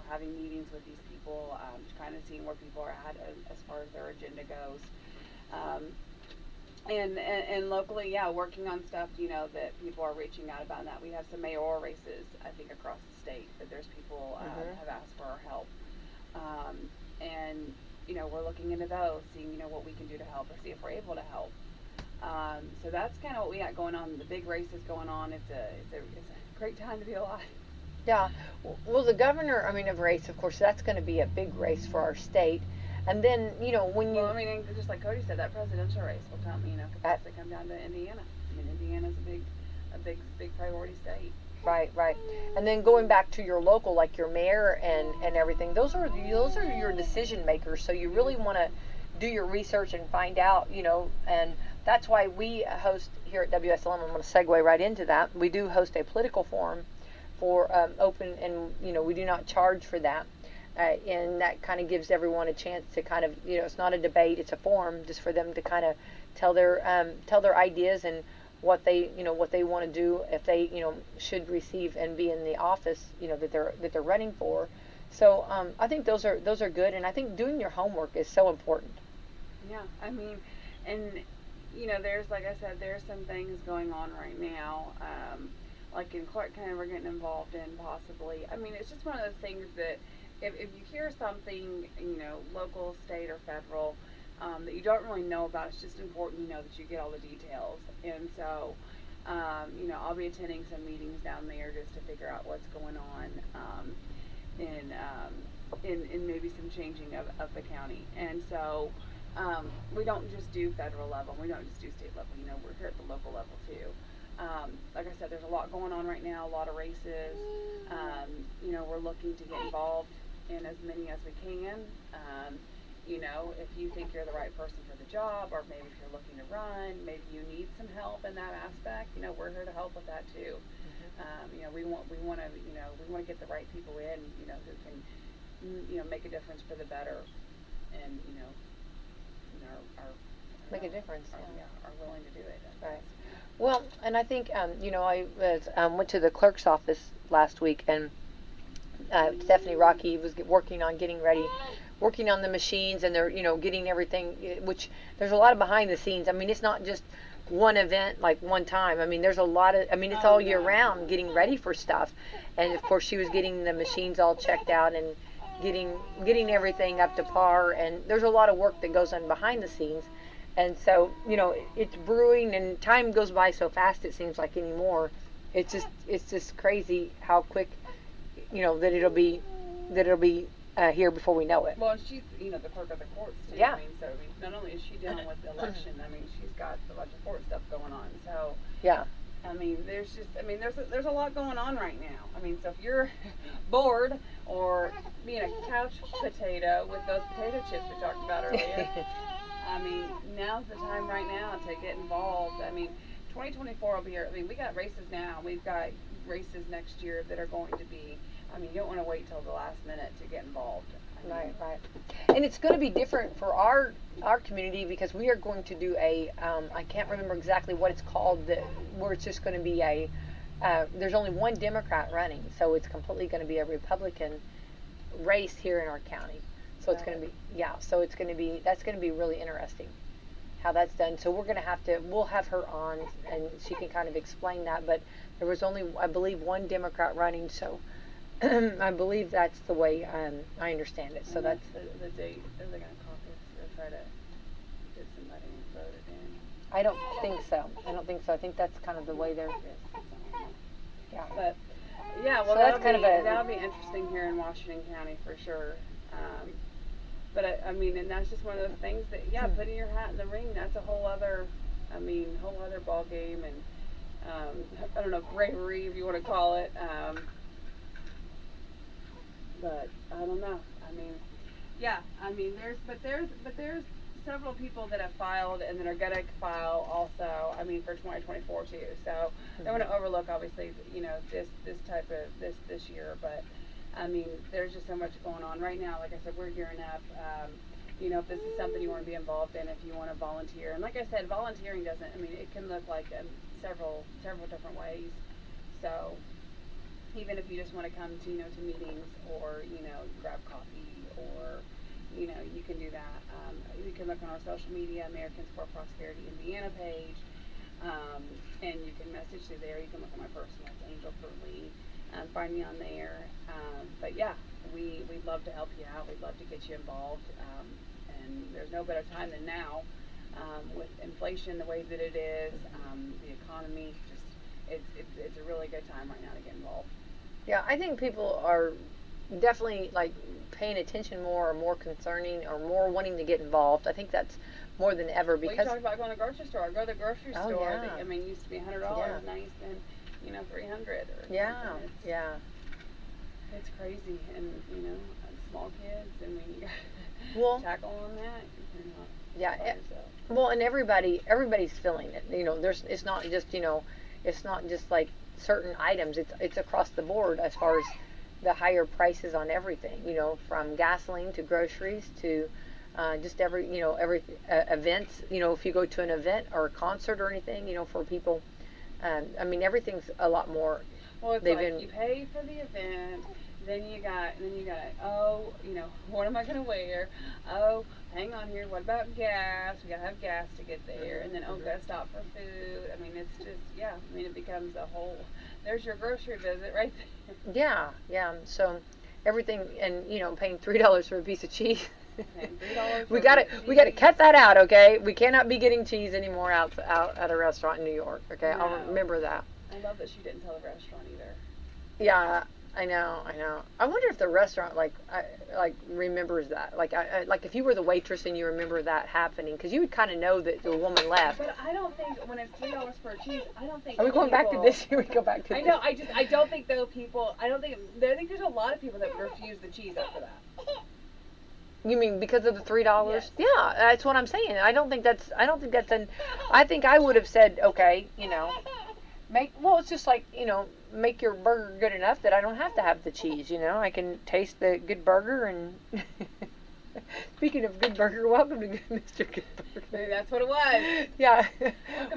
Having meetings with these people, kind of seeing where people are at as far as their agenda goes. And locally, working on stuff, that people are reaching out about that. We have some mayoral races, I think, across the state that there's people have asked for our help. And, we're looking into those, seeing, what we can do to help or see if we're able to help. So that's kind of what we got going on. The big race is going on. It's a great time to be alive. Yeah. Well, the governor, of race, of course, that's going to be a big race for our state. And then, when you... Well, just like Cody said, that presidential race will come, could possibly come down to Indiana. Indiana's a big priority state. Right. And then going back to your local, like your mayor and everything, those are your decision makers. So you really want to do your research and find out, and that's why we host here at WSLM. I'm going to segue right into that. We do host a political forum for open, and, we do not charge for that. And that kind of gives everyone a chance to kind of, it's not a debate, it's a forum just for them to kind of tell their ideas and what they want to do if they, should receive and be in the office, that they're running for. So I think those are good, and I think doing your homework is so important. Yeah, and there's, like I said, there's some things going on right now, like in Clark County we're getting involved in possibly. It's just one of those things that if you hear something, local, state, or federal, that you don't really know about, it's just important, that you get all the details. And so, I'll be attending some meetings down there just to figure out what's going on, in maybe some changing of the county. And so, we don't just do federal level. We don't just do state level. You know, we're here at the local level too. Like I said, there's a lot going on right now, a lot of races. You know, we're looking to get involved in as many as we can. You know, if you think you're the right person for the job, or maybe if you're looking to run, maybe you need some help in that aspect, you know, we're here to help with that too. You know, we want to get the right people in, you know, who can, you know, make a difference for the better, and Make a difference. Are willing to do it. Right. Well, and I think you know, I went to the clerk's office last week, and Stephanie Rocky was working on the machines, and they're, you know, getting everything, which there's a lot of behind the scenes. I mean, it's not just one event, like one time. I mean, there's a lot of, I mean, it's all year round getting ready for stuff. And of course she was getting the machines all checked out and getting everything up to par, and there's a lot of work that goes on behind the scenes. And so, you know, it's brewing, and time goes by so fast, it seems like anymore. It's just crazy how quick, you know, that it'll be here before we know it. Well, and she's, you know, the clerk of the courts too. Yeah. I mean, so I mean, not only is she dealing with the election, I mean, she's got a bunch of court stuff going on. So yeah. I mean, there's a lot going on right now. I mean, so if you're bored or being a couch potato with those potato chips we talked about earlier, I mean, now's the time right now to get involved. I mean, 2024 will be here. I mean, we got races now. We've got races next year that are going to be, I mean, you don't want to wait till the last minute to get involved. I mean, Right. And it's going to be different for our community, because we are going to do a, I can't remember exactly what it's called, where it's just going to be there's only one Democrat running, so it's completely going to be a Republican race here in our county. So it's going to be, so it's going to be, that's going to be really interesting how that's done. So we'll have her on, and she can kind of explain that, but there was only, I believe, one Democrat running, so I believe that's the way I understand it. So that's the date. Are they going to caucus or try to get somebody voted in? I don't think so. I think that's kind of the way they're. Yeah. But yeah, well, So that's that'll be interesting here in Washington County for sure. But I mean, and that's just one of those things that, putting your hat in the ring, that's a whole other ball game, and I don't know, bravery, if you want to call it. But I don't know. I mean, there's several people that have filed and that are gonna file also. I mean, for 2024 too. So don't want to overlook, obviously, you know, this type of this year, but. I mean, there's just so much going on right now. Like I said, we're gearing up. You know, if this is something you want to be involved in, if you want to volunteer, and like I said, volunteering doesn't. I mean, it can look like several different ways. So even if you just want to come to, you know, to meetings, or, you know, grab coffee, or, you know, you can do that. You can look on our social media, Americans for Prosperity Indiana page, and you can message through there. You can look at my personal, it's Angel Purlee. Find me on there. But yeah, we'd love to help you out. We'd love to get you involved. And there's no better time than now, with inflation the way that it is, the economy. Just it's a really good time right now to get involved. Yeah, I think people are definitely like paying attention more, or more concerning, or more wanting to get involved. I think that's more than ever, because. Well, you talk about going to the grocery store. Go to the grocery store. Yeah. I mean, it used to be $100. Now you spend, you know, $300. Yeah. It's crazy, and you know, small kids, and when you tackle on that, you're not. Yeah. Well, and everybody's feeling it. You know, it's not just, you know, it's not just like certain items. It's across the board as far as the higher prices on everything. You know, from gasoline to groceries to just every events. You know, if you go to an event or a concert or anything, you know, for people. I mean, everything's a lot more. Well, it's like you pay for the event, then you got, oh, you know, what am I going to wear? Oh, hang on here, what about gas? We got to have gas to get there. And then, oh, got to stop for food. I mean, it's just, it becomes a whole, there's your grocery visit right there. Yeah. So everything, and, you know, paying $3 for a piece of cheese. We got to cut that out, okay? We cannot be getting cheese anymore out at a restaurant in New York, okay? No. I'll remember that. I love that she didn't tell the restaurant either. Yeah, I know. I wonder if the restaurant like remembers that. Like like if you were the waitress and you remember that happening, because you would kind of know that the woman left. But I don't think when it's $3 for a cheese, I don't think. Are we going back to this? We go back to. I know. I don't think though people. I think there's a lot of people that refuse the cheese after that. You mean because of the $3? Yes. Yeah, that's what I'm saying. I think I think I would have said, okay, it's just like, make your burger good enough that I don't have to have the cheese, I can taste the good burger and speaking of good burger, welcome to Mr. Good Burger. Maybe that's what it was. Yeah.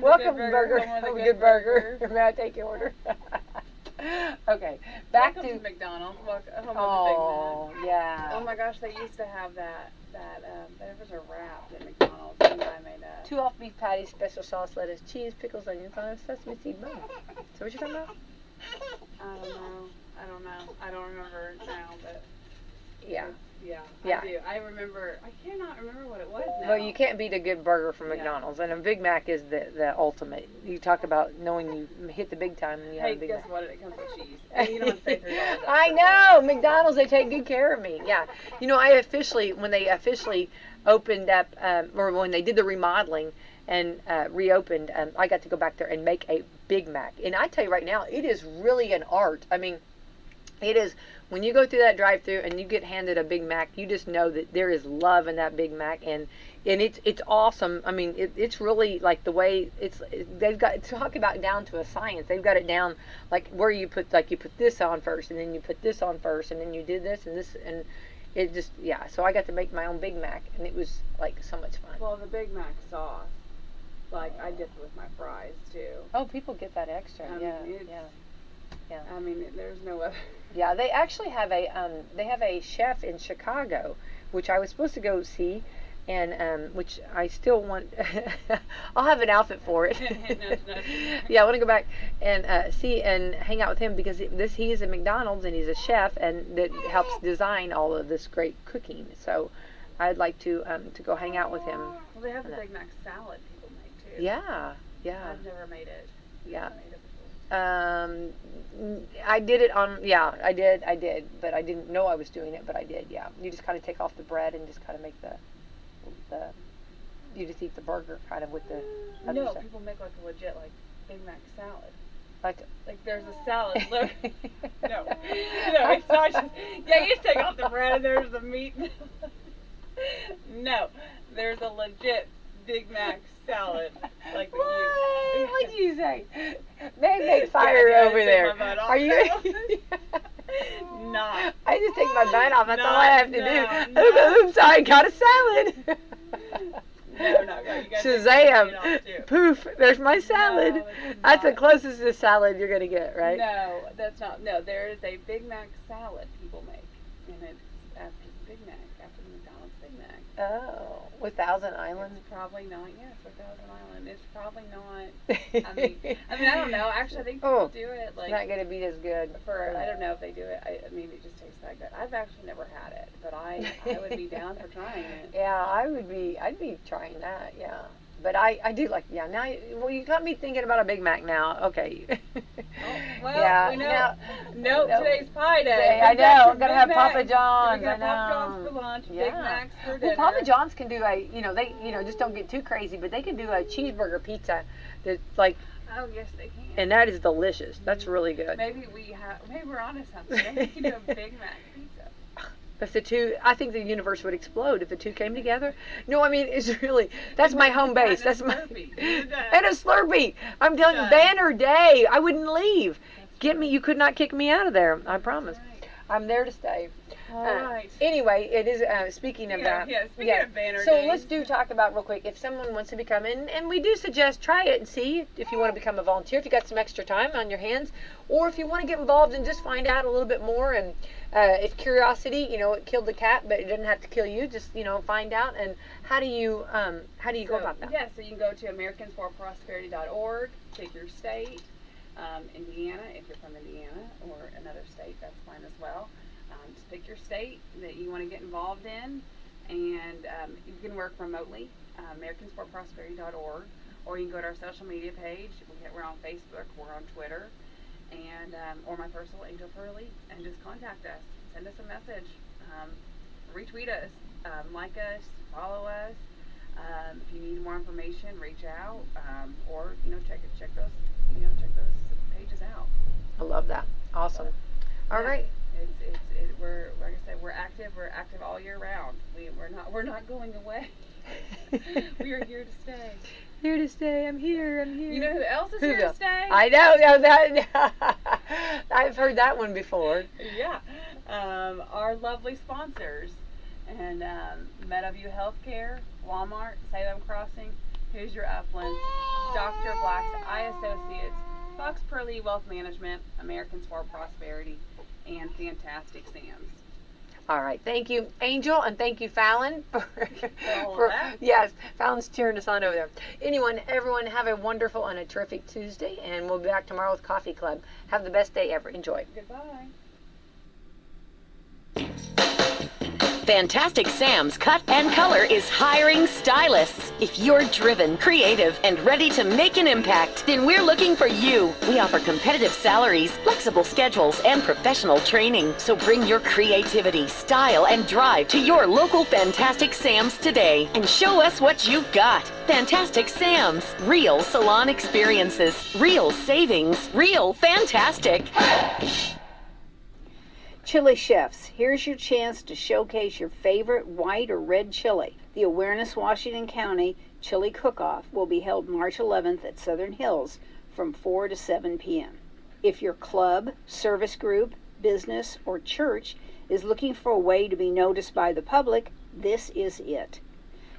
Welcome burger. Home of Good Burger. May I take your order? Okay, back Welcome to McDonald's. Welcome home oh, with the Big Mac. yeah. Oh my gosh, they used to have that there was a wrap at McDonald's that I made up. 2 off beef patties, special sauce, lettuce, cheese, pickles, onions, on a sesame seed bun. So what you talking about? I don't know. I don't remember now, but Yeah. yeah. Yeah. I do. I remember. I cannot remember what it was now. Well, you can't beat a good burger from Yeah. McDonald's, and a Big Mac is the ultimate. You talk about knowing you hit the big time and you have Hey, a Big guess Mac. what? It comes with cheese. And you don't have to pay $3. I know McDonald's. They take good care of me. Yeah. When they officially opened up, or when they did the remodeling and reopened, I got to go back there and make a Big Mac. And I tell you right now, it is really an art. I mean, it is. When you go through that drive-through and you get handed a Big Mac, you just know that there is love in that Big Mac, and it's awesome. I mean, it's really like the way they've got talk about down to a science. They've got it down like where you put this on first, and then you put this on first, and then you did this and this, and it just So I got to make my own Big Mac, and it was like so much fun. Well, the Big Mac sauce, like I dipped with my fries too. Oh, people get that extra. Yeah. I mean, there's no other. Yeah, they actually have a chef in Chicago, which I was supposed to go see, and which I still want. I'll have an outfit for it. Yeah, I want to go back and see and hang out with him because he is at McDonald's and he's a chef and that helps design all of this great cooking. So I'd like to go hang out with him. Well, they have the Big Mac salad people make too. Yeah. I've never made it. Yeah. I've made it before. I did it on, I did, but I didn't know I was doing it, but I did, yeah. You just kind of take off the bread and just kind of make you just eat the burger kind of with the other No, stuff. people make like a legit Big Mac salad. Like there's a salad. No, it's not just, you just take off the bread and there's the meat. No, there's a legit Big Mac salad. Like what'd you say? They make fire over there. Are you? Not. I just take my bun off. That's all I have to do. No. Oops, I got a salad. No. You gotta Shazam! take it off, too. Poof! There's my salad. No, That's the closest to salad you're gonna get, right? No, that's not. No, there is a Big Mac salad people make, and it's after the Big Mac, after the McDonald's Big Mac. Oh, with Thousand Island. It's probably not. Yes, for Thousand Island. It's probably not. I mean, I don't know. Actually, I think people do it like. It's not gonna be as good. I don't know if they do it. I mean, it just tastes that good. I've actually never had it, but I would be down for trying it. Yeah, I'd be trying that. Yeah, but I do like. Yeah, now you got me thinking about a Big Mac now. Okay. Well, yeah. we know. No, today's Pie Day. I know. I'm gonna have Papa John's. We're gonna have Papa John's for lunch. Yeah. Big Macs for dinner. Well, Papa John's can do they just don't get too crazy, but they can do a cheeseburger pizza that's like. Oh yes, they can. And that is delicious. That's really good. Maybe we're onto something. Maybe we can do a Big Mac pizza. If the two, I think the universe would explode if the two came together. No, I mean it's really that's my home base. That's my and a Slurpee. I'm telling you, banner day. I wouldn't leave. Get me. You could not kick me out of there. I promise. Right. I'm there to stay. All right. Anyway, it is speaking of that. Yeah, speaking of banner so days. let's talk about real quick if someone wants to become and we do suggest try it and see if you want to become a volunteer if you got some extra time on your hands, or if you want to get involved and just find out a little bit more and if curiosity, it killed the cat, but it doesn't have to kill you. Just find out. And how do you go about that? Yeah, so you can go to AmericansForProsperity.org, pick your state, Indiana, if you're from Indiana, or another state, that's fine as well. Just pick your state that you want to get involved in, and you can work remotely, AmericansForProsperity.org, or you can go to our social media page. We're on Facebook, we're on Twitter, and or my personal Angel Purlee, and just contact us. Send us a message. Retweet us. Like us. Follow us. If you need more information, reach out, or check those pages out. I love that. Awesome. All right. We're like I said, we're active. We're active all year round. We're not going away. We are here to stay. Here to stay. I'm here. You know who else is here to stay? I know. That I've heard that one before. Yeah. Our lovely sponsors, and Meadowview Healthcare, Walmart, Salem Crossing, Who's Your Uplands, Dr. Black's Eye Associates, Fox Purlee Wealth Management, Americans for Prosperity, and Fantastic Sam's. All right. Thank you, Angel, and thank you, Fallon, For that. Yes, Fallon's cheering us on over there. Everyone, have a wonderful and a terrific Tuesday, and we'll be back tomorrow with Coffee Club. Have the best day ever. Enjoy. Goodbye. Fantastic Sam's Cut and Color is hiring stylists. If you're driven, creative, and ready to make an impact, then we're looking for you. We offer competitive salaries, flexible schedules, and professional training. So bring your creativity, style, and drive to your local Fantastic Sam's today and show us what you've got. Fantastic Sam's. Real salon experiences. Real savings. Real fantastic. Chili Chefs, here's your chance to showcase your favorite white or red chili. The Awareness Washington County Chili Cook-Off will be held March 11th at Southern Hills from 4 to 7 p.m. If your club, service group, business, or church is looking for a way to be noticed by the public, this is it.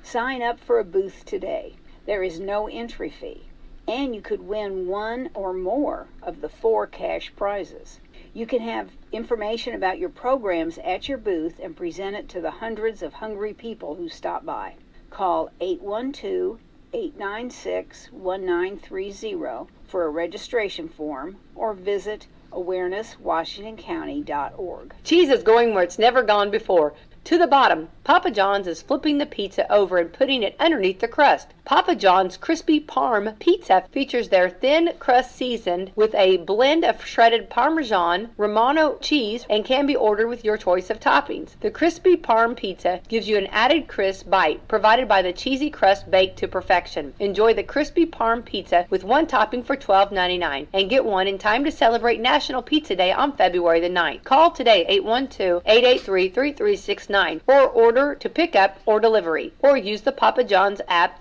Sign up for a booth today. There is no entry fee, and you could win one or more of the 4 cash prizes. You can have information about your programs at your booth and present it to the hundreds of hungry people who stop by. Call 812-896-1930 for a registration form or visit awarenesswashingtoncounty.org. Cheese is going where it's never gone before. To the bottom, Papa John's is flipping the pizza over and putting it underneath the crust. Papa John's Crispy Parm Pizza features their thin crust seasoned with a blend of shredded Parmesan, Romano cheese, and can be ordered with your choice of toppings. The Crispy Parm Pizza gives you an added crisp bite provided by the cheesy crust baked to perfection. Enjoy the Crispy Parm Pizza with one topping for $12.99 and get one in time to celebrate National Pizza Day on February the 9th. Call today 812-883-3369 or order to pick up or delivery, or use the Papa John's app to